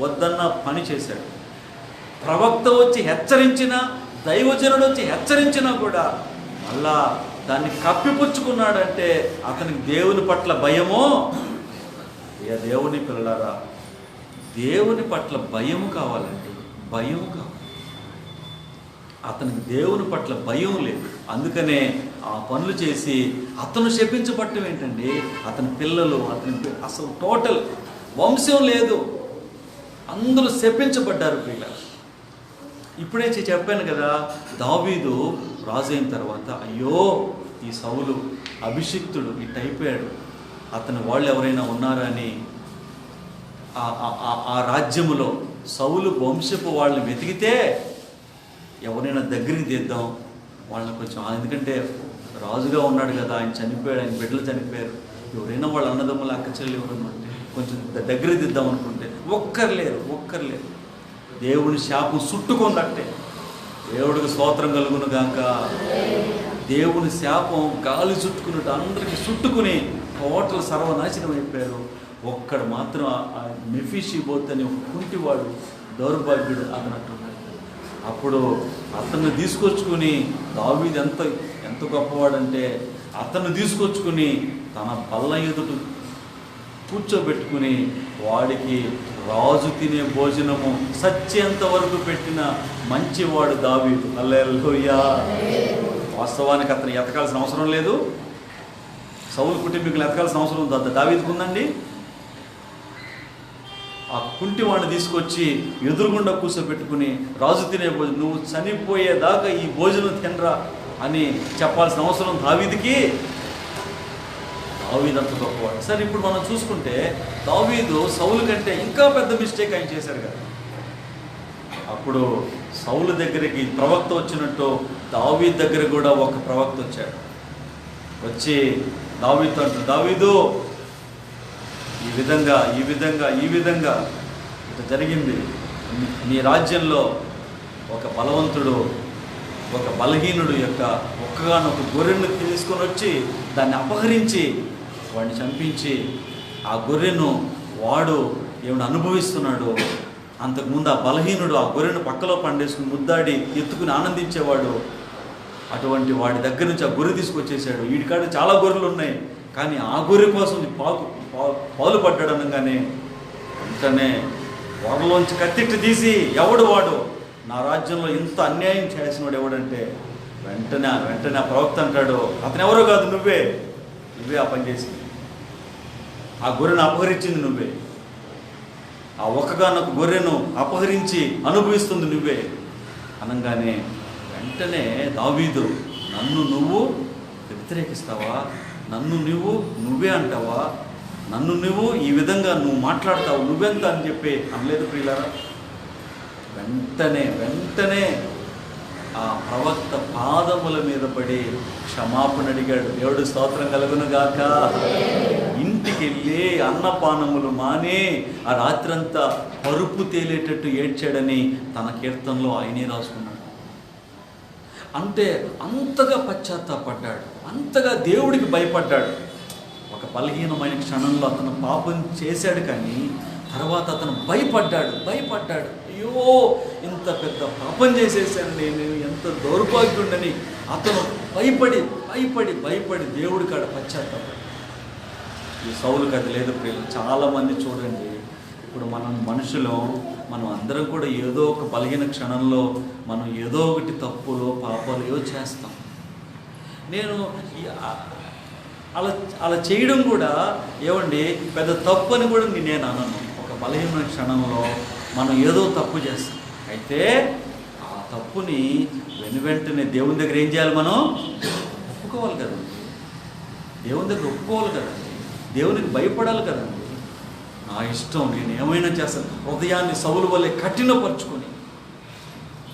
వద్దన్న పని చేశాడు. ప్రవక్త వచ్చి హెచ్చరించినా, దైవజనుడు వచ్చి హెచ్చరించినా కూడా మళ్ళా దాన్ని కప్పిపుచ్చుకున్నాడంటే అతనికి దేవుని పట్ల భయమో. దేవుని పిల్లలారా, దేవుని పట్ల భయము కావాలండి, భయం కావాలి. అతనికి దేవుని పట్ల భయం లేదు. అందుకనే ఆ పనులు చేసి అతను శపించబట్టం ఏంటండి? అతని పిల్లలు, అసలు టోటల్ వంశం లేదు, అందరూ శపించబడ్డారు పిల్లలు. ఇప్పుడే చెప్పాను కదా, దావీదు రాజు అయిన తర్వాత అయ్యో ఈ సౌలు అభిషిక్తుడు ఇట్ అయిపోయాడు, అతని వాళ్ళు ఎవరైనా ఉన్నారా అని ఆ రాజ్యములో సౌలు వంశపు వాళ్ళని వెతికితే ఎవరైనా దగ్గరికి తీద్దాం వాళ్ళని కొంచెం, ఎందుకంటే రాజుగా ఉన్నాడు కదా, ఆయన చనిపోయాడు, ఆయన బిడ్డలు చనిపోయారు, ఎవరైనా వాళ్ళ అన్నదమ్ములు అక్క చెల్లి ఎవరన్నా ఉంటే కొంచెం దగ్గరికి తీద్దాం అనుకుంటే ఒక్కర్లేరు. దేవుని శాపం చుట్టుకుందట్టే. దేవుడికి స్తోత్రం కలుగును గాక. దేవుని శాపం గాలి చుట్టుకున్నట్టు అందరికీ చుట్టుకుని టోటల్ సర్వనాశనం అయిపోయారు. ఒక్కడు మాత్రం ఆ మెఫీషీబోత్ అని ఒక కుంటివాడు, దౌర్భాగ్యుడు అన్నట్టున్నాడు. అప్పుడు అతన్ని తీసుకొచ్చుకుని దావీదు ఎంత గొప్పవాడంటే అతన్ని తీసుకొచ్చుకుని తన బల్ల ఎదుట కూర్చోబెట్టుకుని వాడికి రాజు తినే భోజనము సచ్చేంత వరకు పెట్టిన మంచివాడు దావీదు. హల్లెలూయా. వాస్తవానికి అతను ఎతకాల్సిన అవసరం లేదు, సౌలు కుటుంబీకులు ఎతకాల్సిన అవసరం దావీదుకు ఉందండి. ఆ కుంటివాడిని తీసుకొచ్చి ఎదురుగుండా కూర్చోబెట్టుకుని రాజు తినే భోజనం, నువ్వు చనిపోయేదాకా ఈ భోజనం తినరా అని చెప్పాల్సిన అవసరం దావీదుకి. దావీదు అంత గొప్పవాడు. సరే, ఇప్పుడు మనం చూసుకుంటే దావీదు సౌలు కంటే ఇంకా పెద్ద మిస్టేక్ ఆయన చేశాడు కదా. అప్పుడు సౌలు దగ్గరికి ప్రవక్త వచ్చినట్టు దావీదు దగ్గర కూడా ఒక ప్రవక్త వచ్చాడు. వచ్చి దావీదు అంటాడు, దావీదు ఈ విధంగా ఇట్లా జరిగింది. నీ రాజ్యంలో ఒక బలవంతుడు ఒక బలహీనుడు యొక్క ఒక్కగానొక గొర్రెను తీసుకొని వచ్చి దాన్ని అపహరించి వాడిని చంపించి ఆ గొర్రెను వాడు ఏమైనా అనుభవిస్తున్నాడు. అంతకుముందు ఆ బలహీనుడు ఆ గొర్రెను పక్కలో పండేసుకుని ముద్దాడి ఎత్తుకుని ఆనందించేవాడు. అటువంటి వాడి దగ్గర నుంచి ఆ గొర్రె తీసుకొచ్చేసాడు. వీడికాడ చాలా గొర్రెలు ఉన్నాయి, కానీ ఆ గొర్రె కోసం పాలు పడ్డాడు. అనగానే వెంటనే వరలోంచి కత్తిట్టు తీసి ఎవడు వాడు, నా రాజ్యంలో ఇంత అన్యాయం చేసినవాడు ఎవడంటే వెంటనే ఆ ప్రవక్త అంటాడు, అతను ఎవరో కాదు, నువ్వే ఆ పని చేసింది, ఆ గొర్రెను అపహరించింది నువ్వే, ఆ ఒక్కగానొక గొర్రెను అపహరించి అనుభవిస్తుంది నువ్వే అనగానే వెంటనే దావీదు, నన్ను నువ్వు వ్యతిరేకిస్తావా, నన్ను నువ్వే అంటావా, నన్ను నువ్వు ఈ విధంగా నువ్వు మాట్లాడతావు, నువ్వెంత అని చెప్పి అనలేదు ప్రియులారా. వెంటనే ఆ ప్రవక్త పాదముల మీద పడి క్షమాపణ అడిగాడు. దేవుడు స్తోత్రం కలుగును గాక. ఇంటికి వెళ్ళి అన్నపానములు మానే ఆ రాత్రంతా పరుపు తేలేటట్టు ఏడ్చాడని తన కీర్తనలో ఆయనే రాసుకున్నాడు. అంటే అంతగా పశ్చాత్తాపడ్డాడు, అంతగా దేవుడికి భయపడ్డాడు. ఒక బలహీనమైన క్షణంలో అతను పాపం చేశాడు, కానీ తర్వాత అతను భయపడ్డాడు. అయ్యో, ఇంత పెద్ద పాపం చేసేసాను నేను, ఎంత దౌర్భాగ్యుడని అతను భయపడి దేవుడి కాడ పశ్చాత్తాపడ్డాడు. ఈ సౌలుకి అది లేదు ప్రియులు. చాలామంది చూడండి, ఇప్పుడు మనం మనుషులు, మనం అందరం కూడా ఏదో ఒక బలహీన క్షణంలో మనం ఏదో ఒకటి తప్పులో పాపాలు ఏదో చేస్తాం. నేను అలా చేయడం కూడా ఏమండి పెద్ద తప్పు అని కూడా నేను అనను. ఒక బలహీన క్షణంలో మనం ఏదో తప్పు చేస్తాం. అయితే ఆ తప్పుని వెంటనే దేవుని దగ్గర ఏం చేయాలి? మనం ఒప్పుకోవాలి కదండి. దేవుని దగ్గర ఒప్పుకోవాలి కదండి. దేవునికి భయపడాలి కదండి. నా ఇష్టం, నేను ఏమైనా చేస్తాను. హృదయాన్ని సౌలు వల్లే కఠినపరుచుకొని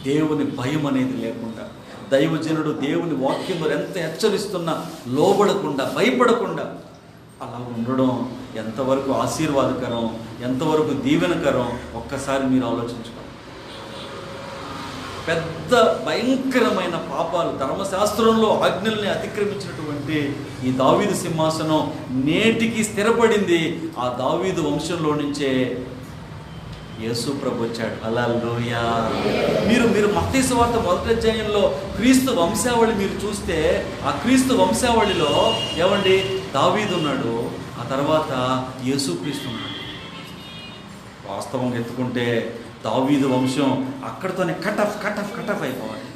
దేవుని భయం అనేది లేకుండా, దైవజనుడు దేవుని వాక్యం ఎంత హెచ్చరిస్తున్నా లోబడకుండా, భయపడకుండా అలా ఉండడం ఎంతవరకు ఆశీర్వాదకరం, ఎంతవరకు దీవెనకరం ఒక్కసారి మీరు ఆలోచించుకోండి. పెద్ద భయంకరమైన పాపాలు, ధర్మశాస్త్రంలో ఆజ్ఞల్ని అతిక్రమించినటువంటి ఈ దావీదు సింహాసనం నేటికి స్థిరపడింది. ఆ దావీదు వంశంలో నుంచే యేసు ప్రభు వచ్చాడు. హల్లెలూయా. మీరు మత్తయి సువార్త 1వ అధ్యాయంలో క్రీస్తు వంశావళి మీరు చూస్తే, ఆ క్రీస్తు వంశావళిలో ఏమండి దావీదు ఉన్నాడు, ఆ తర్వాత యేసుక్రీస్తు ఉన్నాడు. వాస్తవంగా ఎత్తుకుంటే దావీదు వంశం అక్కడితోనే కట్ ఆఫ్ అయిపోవాలి.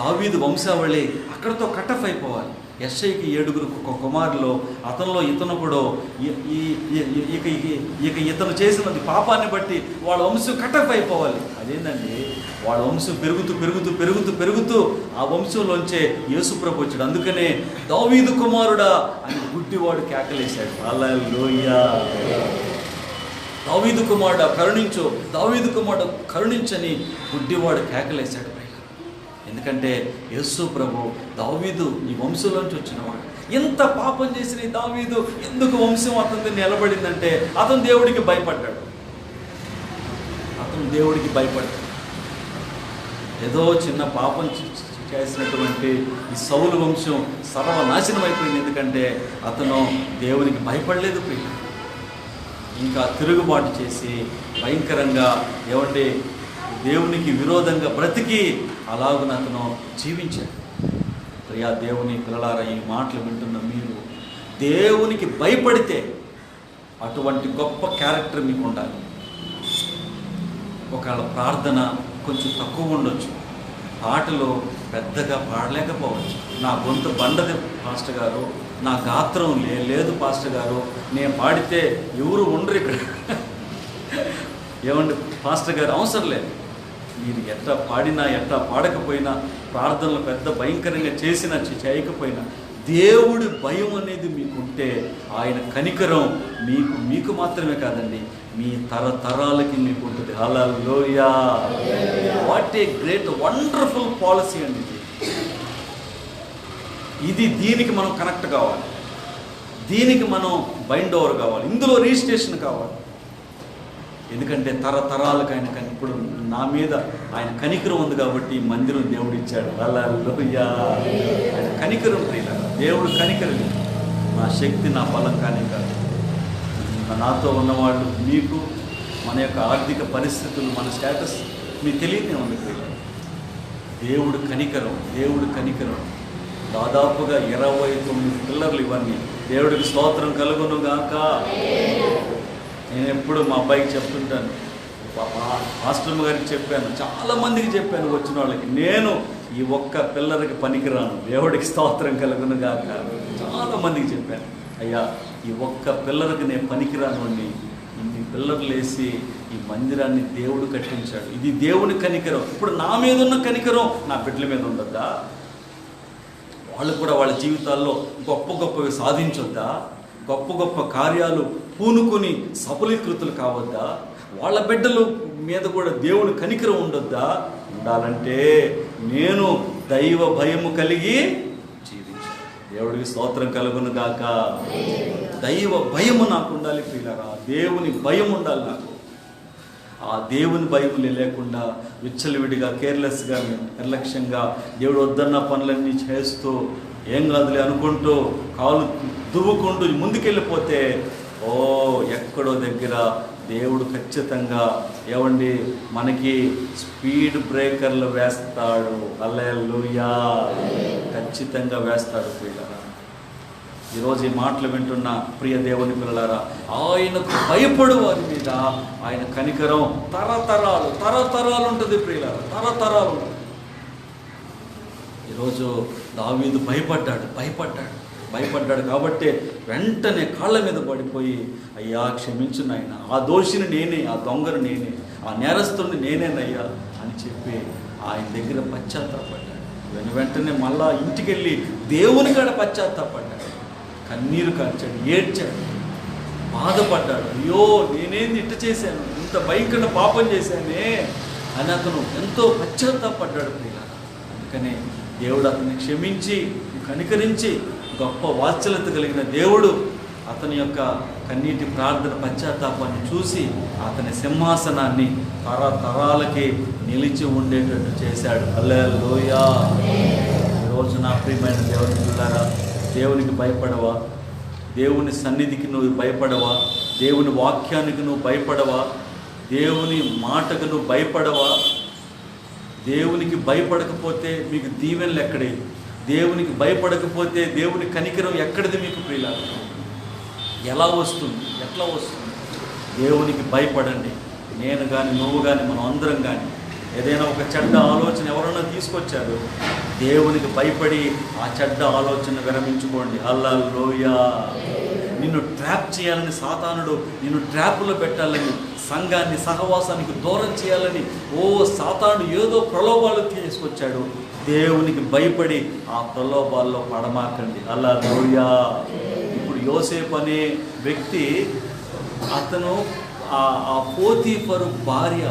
దావీదు వంశావళి అక్కడితో కట్ ఆఫ్ అయిపోవాలి. యెషయికి 7 కుమారులు, అతనిలో ఇతను కూడా ఇక ఇతను చేసినది పాపాన్ని బట్టి వాళ్ళ వంశం కట్ ఆఫ్ అయిపోవాలి. అదేంటండి, వాళ్ళ వంశం పెరుగుతూ ఆ వంశంలోంచే యేసుప్రభు వచ్చాడు. అందుకనే దావీదు కుమారుడా అని గుడ్డివాడు కేకలేశాడు. హల్లెలూయా. దావీదు కుమారుడా కరుణించు, దావీదు కుమారుడు కరుణించని గుడ్డివాడు కేకలేశాడు. ఎందుకంటే యేసు ప్రభు దావీదు ఈ వంశంలోంచి వచ్చినవాడు. ఎంత పాపం చేసిన ఈ దావీదు ఎందుకు వంశం అతని నిలబడిందంటే అతను దేవుడికి భయపడ్డాడు. ఏదో చిన్న పాపం చేసినటువంటి ఈ సౌలు వంశం సర్వనాశనం అయిపోయింది. ఎందుకంటే అతను దేవునికి భయపడలేదు. ఇంకా తిరుగుబాటు చేసి భయంకరంగా ఏమంటే దేవునికి విరోధంగా బ్రతికి అలాగున అతను జీవించాడు. ప్రియా దేవుని పిల్లలారా, ఈ మాటలు వింటున్న మీరు దేవునికి భయపడితే అటువంటి గొప్ప క్యారెక్టర్ మీకు ఉండాలి. ఒకవేళ ప్రార్థన కొంచెం తక్కువ ఉండొచ్చు, పాటలు పెద్దగా పాడలేకపోవచ్చు, నా గొంతు బండది పాస్టర్ గారు, నా గాత్రం లేదు పాస్టర్ గారు, నేను పాడితే ఎవరు ఉండరు ఇక్కడ. ఏమండి పాస్టర్ గారు, అవసరం లేదు. మీరు ఎట్లా పాడినా ఎట్లా పాడకపోయినా, ప్రార్థనలు పెద్ద భయంకరంగా చేసినా చేయకపోయినా, దేవుడి భయం అనేది మీకుంటే ఆయన కనికరం మీకు మాత్రమే కాదండి, మీ తరతరాలకి మీకు ఉంటుంది. Hallelujah. What a great wonderful policy అండి ఇది. దీనికి మనం కనెక్ట్ కావాలి, దీనికి మనం బైండ్ ఓవర్ కావాలి, ఇందులో రిజిస్ట్రేషన్ కావాలి. ఎందుకంటే తరతరాలకు ఆయన ఇప్పుడు నా మీద ఆయన కనికరం ఉంది కాబట్టి మందిరం దేవుడు ఇచ్చాడు. హల్లెలూయా. ఆయన కనికరం ప్రియులారా, దేవుడు కనికరం. నా శక్తి నా బలం కానీ కాదు. నాతో ఉన్నవాళ్ళు, మీకు మన యొక్క ఆర్థిక పరిస్థితులు, మన స్టేటస్ మీకు తెలియనే ఉంది ప్రియులారా. దేవుడు కనికరం. దాదాపుగా 29 పిల్లర్లు ఇవన్నీ. దేవుడికి స్తోత్రం కలుగును గాక. నేను ఎప్పుడు మా అబ్బాయికి చెప్తుంటాను, మాస్టర్ గారికి చెప్పాను, చాలామందికి చెప్పాను, వచ్చిన వాళ్ళకి, నేను ఈ ఒక్క పిల్లర్కి పనికిరాను. దేవుడికి స్తోత్రం కలుగును గాక. చాలామందికి చెప్పాను, అయ్యా ఈ ఒక్క పిల్లర్కి నేను పనికిరాను అండి. ఇన్ని పిల్లర్లు వేసి ఈ మందిరాన్ని దేవుడు కట్టించాడు. ఇది దేవుని కనికరం. ఇప్పుడు నా మీద ఉన్న కనికరం నా బిడ్డల మీద ఉండద్దా? వాళ్ళు కూడా వాళ్ళ జీవితాల్లో గొప్పవి సాధించొద్దా? గొప్ప కార్యాలు పూనుకొని సఫలీకృతులు కావద్దా? వాళ్ళ బిడ్డలు మీద కూడా దేవుని కనికరం ఉండొద్దా? ఉండాలంటే నేను దైవ భయము కలిగి జీవించాలి. దేవుడికి స్తోత్రం కలుగును గాక. దైవ భయము నాకు ఉండాలి ప్రియులారా. దేవుని భయం ఉండాలి నాకు. ఆ దేవుని భయం లేకుండా విచ్చలవిడిగా, కేర్లెస్గా, నిర్లక్ష్యంగా దేవుడు వద్దన్న పనులన్నీ చేస్తూ ఏం కాదులే అనుకుంటూ కాలు దువ్వుకుంటూ ముందుకెళ్ళిపోతే ఎక్కడో దగ్గర దేవుడు ఖచ్చితంగా ఏమండి మనకి స్పీడ్ బ్రేకర్లు వేస్తాడు. హల్లెలూయా. ఖచ్చితంగా వేస్తాడు ప్రియులారా. ఈరోజు ఈ మాటలు వింటున్న ప్రియ దేవుని పిల్లలారా, ఆయనకు భయపడు వారి మీద ఆయన కనికరం తరతరాలు ఉంటుంది ప్రియులారా, తరతరాలు ఉంటుంది. ఈరోజు దావీదు భయపడ్డాడు కాబట్టి వెంటనే కాళ్ళ మీద పడిపోయి, అయ్యా క్షమించు నాయనా, ఆ దోషిని నేనే, ఆ దొంగను నేనే, ఆ నేరస్తుని నేనేనయ్యా అని చెప్పి ఆయన దగ్గర పశ్చాత్తాపడ్డాడు. వెంటనే మళ్ళా ఇంటికి వెళ్ళి దేవుని కాడ పశ్చాత్తాపడ్డాడు. కన్నీరు కార్చాడు, ఏడ్చాడు, బాధపడ్డాడు. అయ్యో నేనేంది ఇట్ట చేశాను, ఇంత భయంకర పాపం చేశానే అని అతను ఎంతో పశ్చాత్తాపడ్డాడు ప్రియులారా. అందుకనే దేవుడు అతన్ని క్షమించి కనికరించి గొప్ప వాత్సల్యత కలిగిన దేవుడు అతని యొక్క కన్నీటి ప్రార్థన పశ్చాత్తాపాన్ని చూసి అతని సింహాసనాన్ని తరతరాలకి నిలిచి ఉండేటట్టు చేశాడు. హల్లెలూయా. ఈరోజు నా ప్రియమైన దేవుని పిల్లారా, దేవునికి భయపడవా? దేవుని సన్నిధికి నువ్వు భయపడవా? దేవుని వాక్యానికి నువ్వు భయపడవా? దేవుని మాటకు నువ్వు భయపడవా? దేవునికి భయపడకపోతే మీకు దీవెనలు ఎక్కడే? దేవునికి భయపడకపోతే దేవుని కనికరం ఎక్కడిది మీకు ప్రియులారా? ఎలా వస్తుంది? ఎట్లా వస్తుంది? దేవునికి భయపడండి. నేను కానీ, నువ్వు కానీ, మనం అందరం కానీ ఏదైనా ఒక చెడ్డ ఆలోచన ఎవరైనా తీసుకొచ్చారు, దేవునికి భయపడి ఆ చెడ్డ ఆలోచన విరమించుకోండి. హల్లెలూయా. నిన్ను ట్రాప్ చేయాలని సాతానుడు, నిన్ను ట్రాప్లో పెట్టాలని, సంఘాన్ని సహవాసానికి దూరం చేయాలని సాతానుడు ఏదో ప్రలోభాలు తీసుకొచ్చాడు. దేవునికి భయపడి ఆ ప్రలోభాల్లో పడమాకండి. హల్లెలూయా. ఇప్పుడు యోసేపు అనే వ్యక్తి, అతను ఆ పోతీఫరు భార్య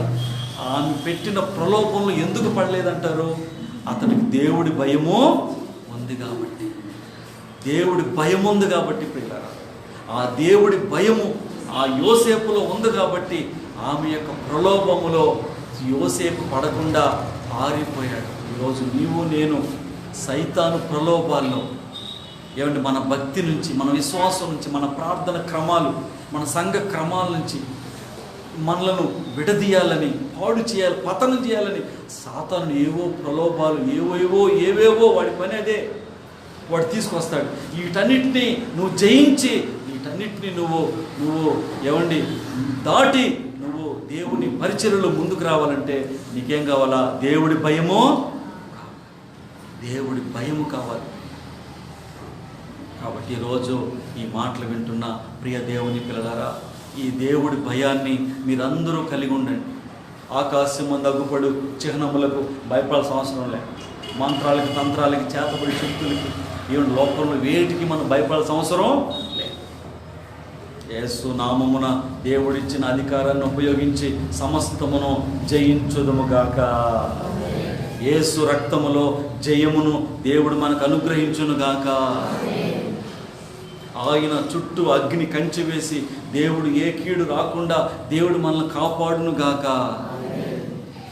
ఆమె పెట్టిన ప్రలోభంలో ఎందుకు పడలేదంటారు? అతనికి దేవుడి భయము ఉంది కాబట్టి. దేవుడి భయం ఉంది కాబట్టి పిల్లరా, ఆ దేవుడి భయము ఆ యోసేపులో ఉంది కాబట్టి ఆమె యొక్క ప్రలోభములో యోసేపు పడకుండా ఆరిపోయాడు. ఈరోజు నీవు నేను సైతాను ప్రలోభాల్లో ఏమంటే మన భక్తి నుంచి, మన విశ్వాసం నుంచి, మన ప్రార్థన క్రమాలు, మన సంఘ క్రమాల నుంచి మనలను విడదీయాలని, పాడు చేయాలి, పతనం చేయాలని సాతాను ఏవో ప్రలోభాలు, ఏవేవో వాడి పని అదే. వాడు తీసుకొస్తాడు. వీటన్నిటినీ నువ్వు జయించి, వీటన్నిటినీ నువ్వు ఏమండి దాటి నువ్వు దేవుని పరిచర్యలో ముందుకు రావాలంటే నీకేం కావాలా? దేవుడి భయము కావాలి. కాబట్టి ఈరోజు ఈ మాటలు వింటున్న ప్రియ దేవుని పిల్లలారా, ఈ దేవుడి భయాన్ని మీరందరూ కలిగి ఉండండి. ఆకాశం ముందు అగ్గుపడు చిహ్నములకు భయపడాల్సిన అవసరం లేదు. మంత్రాలకి, తంత్రాలకి, చేతబడి శక్తులకి, ఈవెన్ లోకంలో వేటికి మనం భయపడాల్సిన అవసరం లేదు. యేసు నామమున దేవుడిచ్చిన అధికారాన్ని ఉపయోగించి సమస్తమును జయించుదుముగాక. యేసు రక్తములో జయమును దేవుడు మనకు అనుగ్రహించునుగాక. ఆయన చుట్టూ అగ్ని కంచె వేసి దేవుడు ఏ కీడు రాకుండా దేవుడు మనల్ని కాపాడును గాక.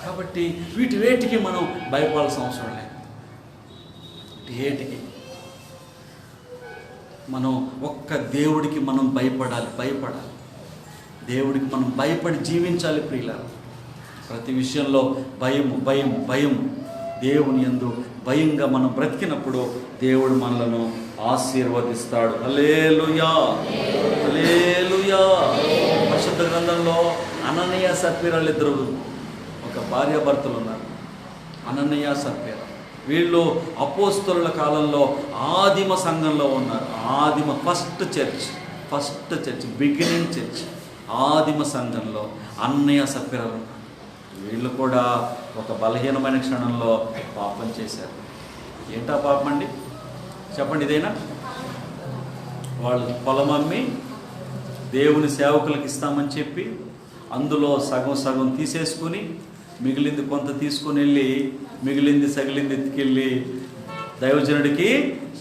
కాబట్టి వేటికి మనం భయపడాల్సిన అవసరం లేదు. వేటికి మనం ఒక్క దేవుడికి మనం భయపడాలి. దేవుడికి మనం భయపడి జీవించాలి ప్రియులారా. ప్రతి విషయంలో భయం. దేవుని యందు భయంగా మనం బ్రతికినప్పుడు దేవుడు మనలను ఆశీర్వదిస్తాడు. హల్లెలూయా. హల్లెలూయా. పరిశుద్ధ గ్రంథంలో అననీయ సప్ఫీరాలు ఇద్దరు ఒక భార్యాభర్తలు ఉన్నారు. అననీయ సప్ఫీరా వీళ్ళు అపోస్తలుల కాలంలో ఆదిమ సంఘంలో ఉన్నారు. ఫస్ట్ చర్చ్ బిగినింగ్ చర్చ్ ఆదిమ సంఘంలో అననీయ సప్ఫీరాలు ఉన్నారు. వీళ్ళు కూడా ఒక బలహీనమైన క్షణంలో పాపం చేశారు. ఏంటా పాపం అండి? చెప్పండి. ఇదేనా? వాళ్ళు పొలం అమ్మి దేవుని సేవకులకు ఇస్తామని చెప్పి అందులో సగం సగం తీసేసుకుని మిగిలింది కొంత తీసుకుని వెళ్ళి మిగిలింది సగిలింది ఎత్తుకెళ్ళి దైవజనుడికి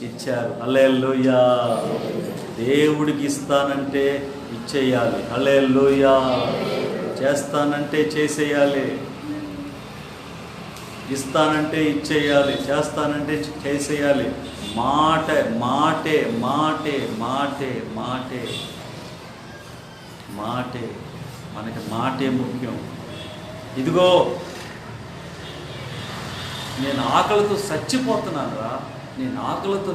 ఇచ్చారు. హల్లెలూయా. దేవుడికి ఇస్తానంటే ఇచ్చేయాలి. హల్లెలూయా. చేస్తానంటే చేసేయాలి. ఇస్తానంటే ఇచ్చేయాలి, చేస్తానంటే చేసేయాలి. మాటే మాటే మాటే మాటే మాటే మాటే మనకి మాటే ముఖ్యం. ఇదిగో నేను ఆకలితో చచ్చిపోతున్నాను రా, నేను ఆకలితో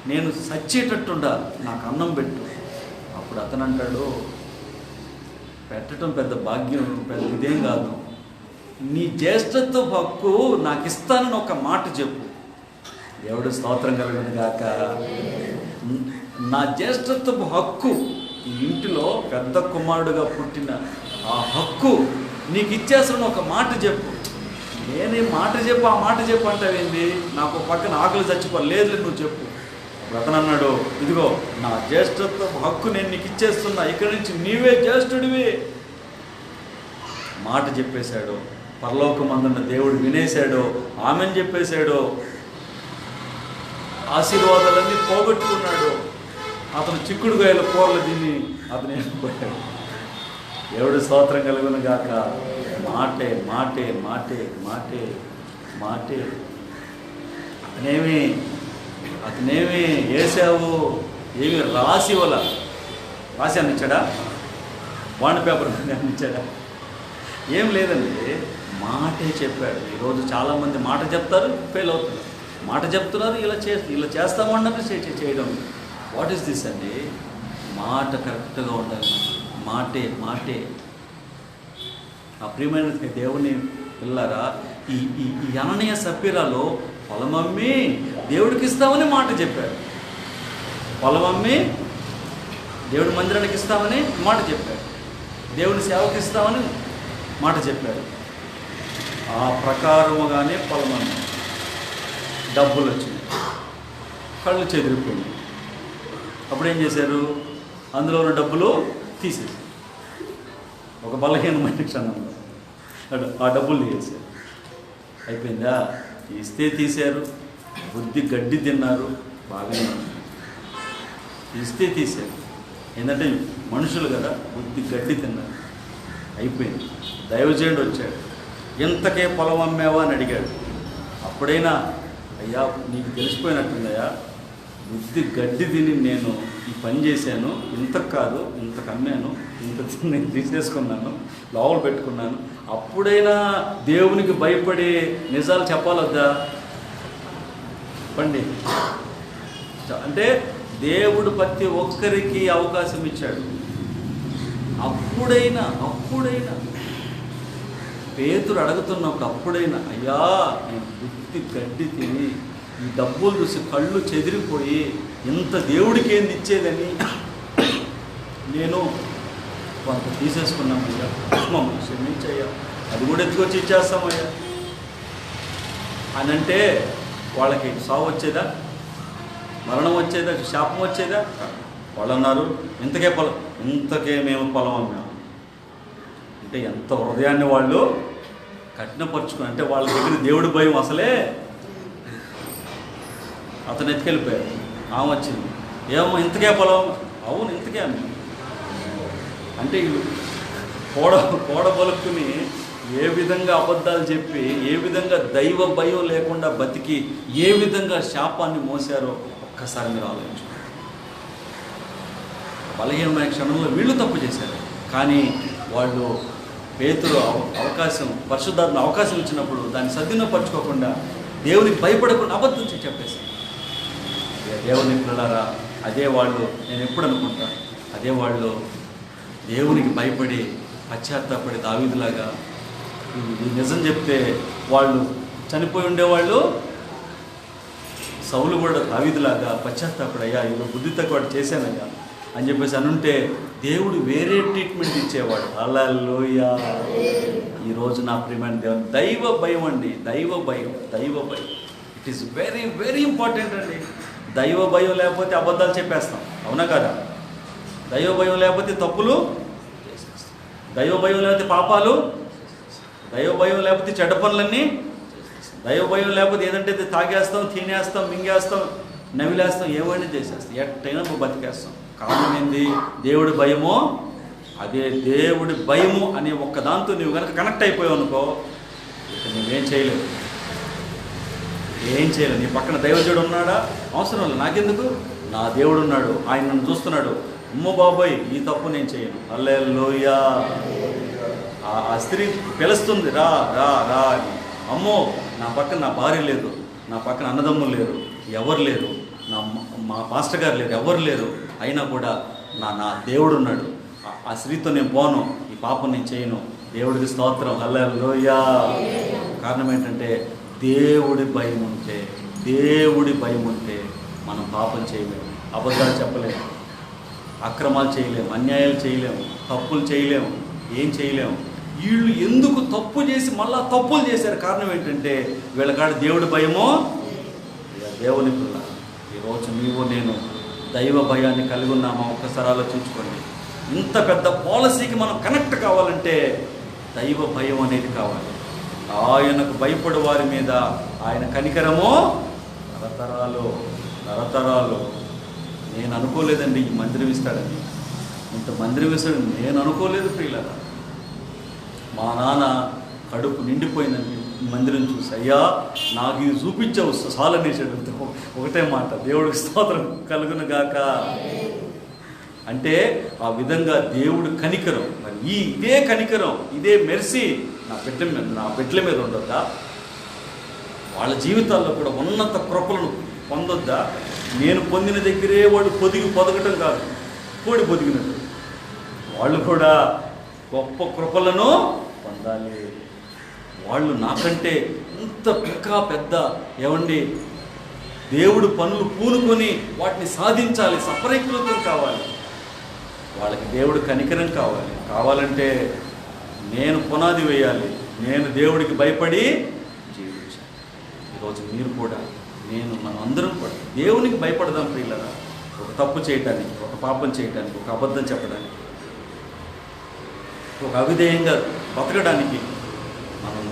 నేను చచ్చేటట్టుండాలి, నాకు అన్నం పెట్టు. అప్పుడు అతను అంటాడు, పెట్టడం పెద్ద భాగ్యం, పెద్ద ఇదేం కాదు, నీ జ్యేష్ఠత్వ హక్కు నాకు ఇస్తానని ఒక మాట చెప్పు. దేవుడు స్తోత్రం కలుగును గాక. నా జ్యేష్ఠత్వ హక్కు, ఈ ఇంటిలో పెద్ద కుమారుడుగా పుట్టిన ఆ హక్కు నీకు ఇచ్చేస్తాను ఒక మాట చెప్పు. నేనే మాట చెప్పు, ఆ మాట చెప్పు అంటావేంది, నాకు పక్కన ఆకలి చచ్చిపోలేదు, నువ్వు చెప్పు. అతను అన్నాడు, ఇదిగో నా జ్యేష్ఠత్వ హక్కు నేను నీకు ఇచ్చేస్తున్నా, ఇక్కడి నుంచి నీవే జ్యేష్ఠుడివి. మాట చెప్పేశాడు. పరలోకమందున్న దేవుడు వినేశాడు, ఆమెను చెప్పేశాడు. ఆశీర్వాదాలన్నీ పోగొట్టుకున్నాడు. అతను చిక్కుడుగాయల కూరలు తిని అతను వెళ్ళిపోయాడు. దేవుడు స్తోత్రం కలుగును గాక. మాటే మాటే మాటే మాటే మాటే. అతనేమి వేసావు, ఏమి రాసి అనిచ్చాడా, బాండ్ పేపర్ అనిచ్చాడా? ఏం లేదండి, మాటే చెప్పాడు. ఈరోజు చాలామంది మాట చెప్తారు, ఫెయిల్ అవుతున్నారు. మాట చెప్తున్నారు, ఇలా చేస్తామన్నది చేయడం. వాట్ ఈస్ దిస్ అండి? మాట కరెక్ట్గా ఉండాలి. మాటే మాటే. ఆ ప్రియమైన దేవుని పిల్లరా, ఈ అననీయ సప్పీరాలో పొలమమ్మి దేవుడికి ఇస్తామని మాట చెప్పాడు. పొలమమ్మి దేవుడి మందిరానికి ఇస్తామని మాట చెప్పాడు. దేవుని సేవకి ఇస్తామని మాట చెప్పాడు. ఆ ప్రకారముగానే పొలమమ్మి డబ్బులు వచ్చినాయి, కళ్ళు చెదిరిపోయింది. అప్పుడు ఏం చేశారు? అందులో ఉన్న డబ్బులు తీసేసి ఒక బలహీనమైన క్షణంలో ఆ డబ్బులు తీసేశారు. అయిపోయిందా? ఇస్తే తీశారు, బుద్ధి గడ్డి తిన్నారు, బాగానే ఇస్తే తీశారు. ఏంటంటే మనుషులు కదా, బుద్ధి గడ్డి తిన్నారు. అయిపోయింది. దైవజనుడు వచ్చాడు, ఇంతకే పొలం అమ్మావా అని అడిగాడు. అప్పుడైనా అయ్యా నీకు తెలిసిపోయినట్టుందయ్యా, బుద్ధి గడ్డి తిని నేను ఈ పని చేశాను, ఇంతకు కాదు ఇంతకు అమ్మాను, ఇంత నేను తీసేసుకున్నాను, లోపల పెట్టుకున్నాను. అప్పుడైనా దేవునికి భయపడి నిజాలు చెప్పాలొద్దా? చెప్పండి. అంటే దేవుడు ప్రతి ఒక్కరికి అవకాశం ఇచ్చాడు. అప్పుడైనా పేతురు అడుగుతున్నప్పుడు అప్పుడైనా, అయ్యా నేను బుద్ధి గడ్డి తిని ఈ డబ్బులు చూసి కళ్ళు చెదిరిపోయి ఇంత దేవుడికి ఏంది ఇచ్చేదని నేను కొంత తీసేసుకున్నామయ్యా, మమ్మల్ని క్షమించయ్యా, అది కూడా ఎత్తుకొచ్చి ఇచ్చేస్తామయ్యా అని అంటే వాళ్ళకి సావు వచ్చేదా, మరణం వచ్చేదా, శాపం వచ్చేదా? వాళ్ళు అన్నారు, ఇంతకే మేము పొలం అమ్మాము. అంటే ఎంత హృదయాన్ని వాళ్ళు కఠినపరుచుకుని, అంటే వాళ్ళ దగ్గర దేవుడి భయం అసలే. అతను ఎత్తుకెళ్ళిపోయాడు, ఆమె వచ్చింది, ఏమో ఇంతకే పొలం? అవును ఇంతకే అమ్మ. అంటే వీళ్ళు కోడ పలుకుని ఏ విధంగా అబద్ధాలు చెప్పి, ఏ విధంగా దైవ భయం లేకుండా బతికి, ఏ విధంగా శాపాన్ని మోసారో ఒక్కసారి మీరు ఆలోచించుకోండి. బలహీనమైన క్షణంలో వీళ్ళు తప్పు చేశారు, కానీ వాళ్ళు పేతురు పరిశుద్ధాత్మ అవకాశం ఇచ్చినప్పుడు దాన్ని సద్వినియోగపరచుకోకుండా, దేవునికి భయపడకుండా అబద్ధం చెప్పేశారు. దేవుని పిల్లలారా, అదే వాళ్ళు, నేను ఎప్పుడు అనుకుంటా, అదే వాళ్ళు దేవునికి భయపడి పశ్చాత్తాపడి దావీదులాగా నిజం చెప్తే వాళ్ళు చనిపోయి ఉండేవాళ్ళు. సౌలు కూడా దావీదులాగా పశ్చాత్తాపడి, అయ్యా ఇవి బుద్ధి తక్కువ చేశానయ్యా అని చెప్పేసి అనుంటే దేవుడు వేరే ట్రీట్మెంట్ ఇచ్చేవాడు. హల్లెలూయా. ఈరోజు నా ప్రియమైన దేవుని దైవ భయం అండి, దైవ భయం. It is very very important అండి. దైవ భయం లేకపోతే అబద్ధాలు చెప్పేస్తాం, అవునా కదా? దైవ భయం లేకపోతే తప్పులు చేసేస్తాం. దైవ భయం లేకపోతే పాపాలు, దైవ భయం లేకపోతే చెడ్డ పనులన్నీ, దైవ భయం లేకపోతే ఏదంటే తాగేస్తాం, తినేస్తాం, మింగేస్తాం, నవిలేస్తాం, ఏమైనా చేసేస్తాం, ఎట్టయినా బతికేస్తాం. కారణం ఏంది? దేవుడి భయమో. అదే దేవుడి భయము అనే ఒక్కదాంతో నువ్వు కనుక కనెక్ట్ అయిపోయావు అనుకో, ఇక నువ్వేం చేయలేవు, ఏం చేయలేవు. నీ పక్కన దైవజుడు ఉన్నాడా? అవసరం లేదు, నాకెందుకు, నా దేవుడు ఉన్నాడు, ఆయన నన్ను చూస్తున్నాడు. అమ్మో బాబోయ్, ఈ తప్పు నేను చేయను. హల్లెలూయా. ఆ స్త్రీ పిలుస్తుంది, రా రా రా అని. అమ్మో, నా పక్కన నా భార్య లేదు, నా పక్కన అన్నదమ్ములు లేరు, ఎవరు లేరు, మా పాస్టర్ గారు లేరు, ఎవరు లేరు, అయినా కూడా నా దేవుడు ఉన్నాడు. ఆ స్త్రీతో నేను పోను, ఈ పాపం నేను చేయను. దేవుడికి స్తోత్రం. హల్లెలూయా. కారణం ఏంటంటే దేవుడి భయం ఉంటే, దేవుడి భయం ఉంటే మనం పాపం చేయలేము, అబద్ధాలు చెప్పలేము, అక్రమాలు చేయలేము, అన్యాయాలు చేయలేము, తప్పులు చేయలేము, ఏం చేయలేము. వీళ్ళు ఎందుకు తప్పు చేసి మళ్ళా తప్పులు చేశారు? కారణం ఏంటంటే వీళ్ళకాడ దేవుడి భయమో. దేవుని పిల్ల, ఈరోజు నీవు నేను దైవ భయాన్ని కలిగి ఉన్నామా? ఒక్కసారి ఆలోచించుకోండి. ఇంత పెద్ద పాలసీకి మనం కనెక్ట్ కావాలంటే దైవ భయం అనేది కావాలి. ఆయనకు భయపడు వారి మీద ఆయన కనికరము తరతరాలు తరతరాలు. నేను అనుకోలేదండి ఈ మందిరం ఇస్తాడని, ఇంత మందిరం ఇస్తాడని నేను అనుకోలేదు ప్రియులారా. మా నాన్న కడుపు నిండిపోయిందండి మందిరం చూసి. అయ్యా, నాకు ఇది చూపించావు చాలనేసాడు. ఒకటే మాట, దేవుడికి స్తోత్రం కలుగును గాక. అంటే ఆ విధంగా దేవుడు కనికరం. మరి ఇదే కనికరం, ఇదే మెర్సీ నా బిడ్డల మీద ఉండొద్దా? వాళ్ళ జీవితాల్లో కూడా ఉన్నత కృపలను పొందొద్దా? నేను పొందిన దగ్గరే వాళ్ళు పొదగటం కాదు, కోడి పొదిగినట్టు వాళ్ళు కూడా గొప్ప కృపలను పొందాలి. వాళ్ళు నాకంటే ఇంత ఇంకా పెద్ద ఏమండి దేవుడు పనులు పూనుకొని వాటిని సాధించాలి, సఫలీకృతం కావాలి. వాళ్ళకి దేవుడు కనికరం కావాలంటే నేను పునాది వేయాలి, నేను దేవుడికి భయపడి జీవించాలి. ఈరోజు మీరు కూడా, మనం అందరం కూడా దేవునికి భయపడదాం ప్రియులారా. ఒక తప్పు చేయటానికి, ఒక పాపం చేయటానికి, ఒక అబద్ధం చెప్పడానికి, ఒక అవిధేయంగా బతకడానికి మనం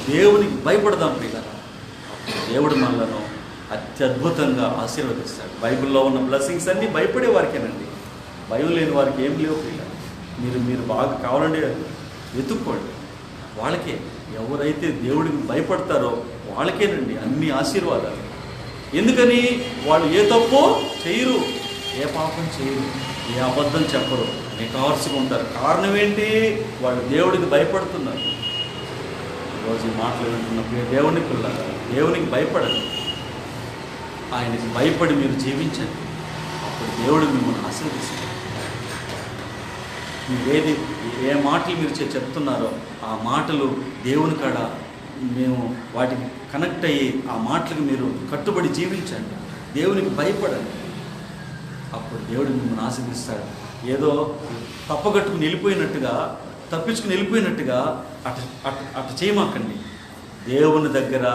దేవునికి భయపడదాం ప్రియులారా. దేవుడు మనలను అత్యద్భుతంగా ఆశీర్వదిస్తాడు. బైబిల్లో ఉన్న బ్లెస్సింగ్స్ అన్నీ భయపడే వారికేనండి, భయం లేని వారికి ఏం లేవు ప్రియులారా. మీరు బాగా కావాలంటే వెతుక్కోండి. వాళ్ళకే, ఎవరైతే దేవుడికి భయపడతారో వాళ్ళకేనండి అన్ని ఆశీర్వాదాలు. ఎందుకని? వాళ్ళు ఏ తప్పు చేయరు, ఏ పాపం చేయరు, ఏ అబద్ధం చెప్పరు, నికార్సుగా ఉంటారు. కారణం ఏంటి? వాళ్ళు దేవుడికి భయపడుతున్నారు. ఈరోజు ఈ మాటలు వింటున్న దేవుని పిల్లలు, దేవునికి భయపడండి, ఆయనకి భయపడి మీరు జీవించండి. అప్పుడు దేవుడు మిమ్మల్ని ఆశీర్వదిస్తాడు. మీరు ఏ మాటలు మీరు చెప్తున్నారో ఆ మాటలు దేవుని కాడ మేము వాటికి కనెక్ట్ అయ్యి ఆ మాటలకు మీరు కట్టుబడి జీవించండి, దేవునికి భయపడండి. అప్పుడు దేవుడు మిమ్మల్ని ఆశీర్వదిస్తాడు. ఏదో తప్పగట్టుకుని వెళ్ళిపోయినట్టుగా, తప్పించుకుని వెళ్ళిపోయినట్టుగా అటు చేయమాకండి. దేవుని దగ్గర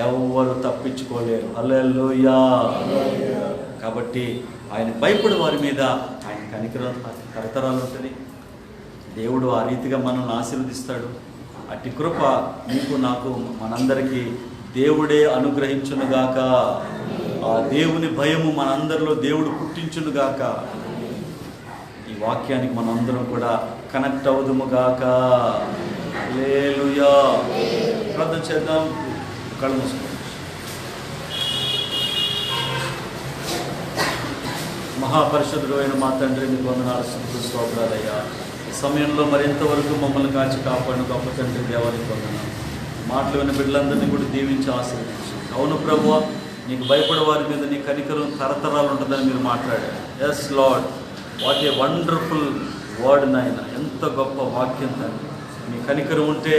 ఎవరు తప్పించుకోలేరు. హల్లెలూయా. కాబట్టి ఆయన భయపడే వారి మీద ఆయన కనికరం తరతరాలు ఉంటుంది. దేవుడు ఆ రీతిగా మనల్ని ఆశీర్వదిస్తాడు. అట్టి కృప నీకు నాకు మనందరికీ దేవుడే అనుగ్రహించునుగాక. ఆ దేవుని భయము మనందరిలో దేవుడు పుట్టించునుగాక. ఈ వాక్యానికి మనందరం కూడా కనెక్ట్ అవుదుముగాక. హల్లెలూయా. ప్రార్థన చేద్దాం. కళ్ళు మూసుకోండి. మహాపరిశుద్ధుడు అయిన మా తండ్రి, మీకు వందనాలు, స్తుతులు, స్తోత్రాలయ్యా. ఈ సమయంలో మరింతవరకు మమ్మల్ని కాచి కాపాడిన గొప్ప తండ్రి దేవానికి వందనాలు. మాటలు విన్న బిడ్డలందరినీ కూడా దీవించి ఆశీర్వదించు. అవును ప్రభువా, నీకు భయపడే వారి మీద నీ కనికరం తరతరాలు ఉంటుందని మీరు మాట్లాడారు. Yes lord, what a wonderful word నాయన. ఎంత గొప్ప వాక్యం తండ్రి. మీ కనికరం ఉంటే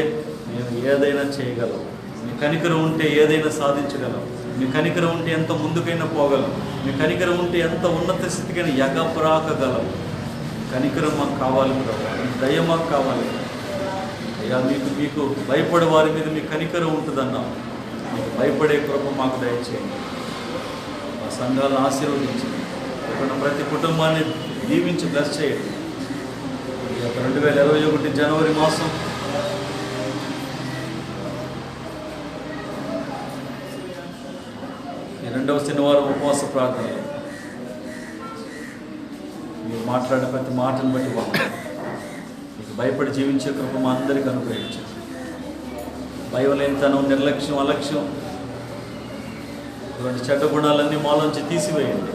మేము ఏదైనా చేయగలం, మీ కనికరం ఉంటే ఏదైనా సాధించగలం, మీ కనికరం ఉంటే ఎంత ముందుకైనా పోగలం, మీ కనికరం ఉంటే ఎంత ఉన్నత స్థితికైనా ఎగబ్రాకగలం. కనికరం మాకు కావాలి ప్రభు, మీ దయ మాకు కావాలి అయ్యా. మీకు భయపడే వారి మీద మీ కనికరం ఉంటుందన్నాం. మీకు భయపడే కృప మాకు దయచేయండి. మా సంఘాలను ఆశీర్వదించండి. ఇక్కడ ప్రతి కుటుంబాన్ని దీవించి బ్లెస్ చేయండి. 2021 జనవరి మాసం ఈ 2వ శనివారం ఉపవాస ప్రార్థనలు మీరు మాట్లాడిన ప్రతి మాటను బట్టి మీకు భయపడి జీవించే కృప మా అందరికీ అనుగ్రహించండి. భయం లేనితనం, నిర్లక్ష్యం, అలక్ష్యం ఇటువంటి చెడ్డ గుణాలన్నీ మాలోంచి తీసివేయండి.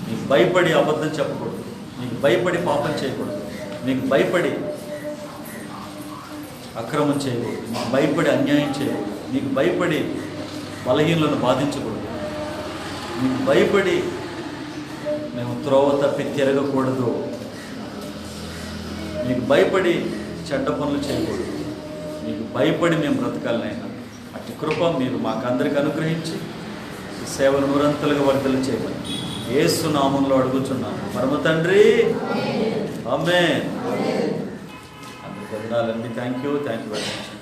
మీకు భయపడి అబద్ధం చెప్పకూడదు, మీకు భయపడి పాపం చేయకూడదు, మీకు భయపడి అక్రమం చేయకూడదు, మీకు భయపడి అన్యాయం చేయకూడదు, మీకు భయపడి బలహీనలను బాధించకూడదు, మీకు భయపడి మేము త్రోవ తప్పి తిరగకూడదు, మీకు భయపడి చెడ్డ పనులు చేయకూడదు, మీకు భయపడి మేము బ్రతకాలనైనా అట్టి కృప మీరు మాకందరికి అనుగ్రహించి ఈ సేవలు నిరంతరంగా వర్ధలు చేయమని యేసు నామంలో అడుగుచున్నాను పరమ తండ్రి, ఆమేన్. అందరికీ వందనాలండి. Thank you very much.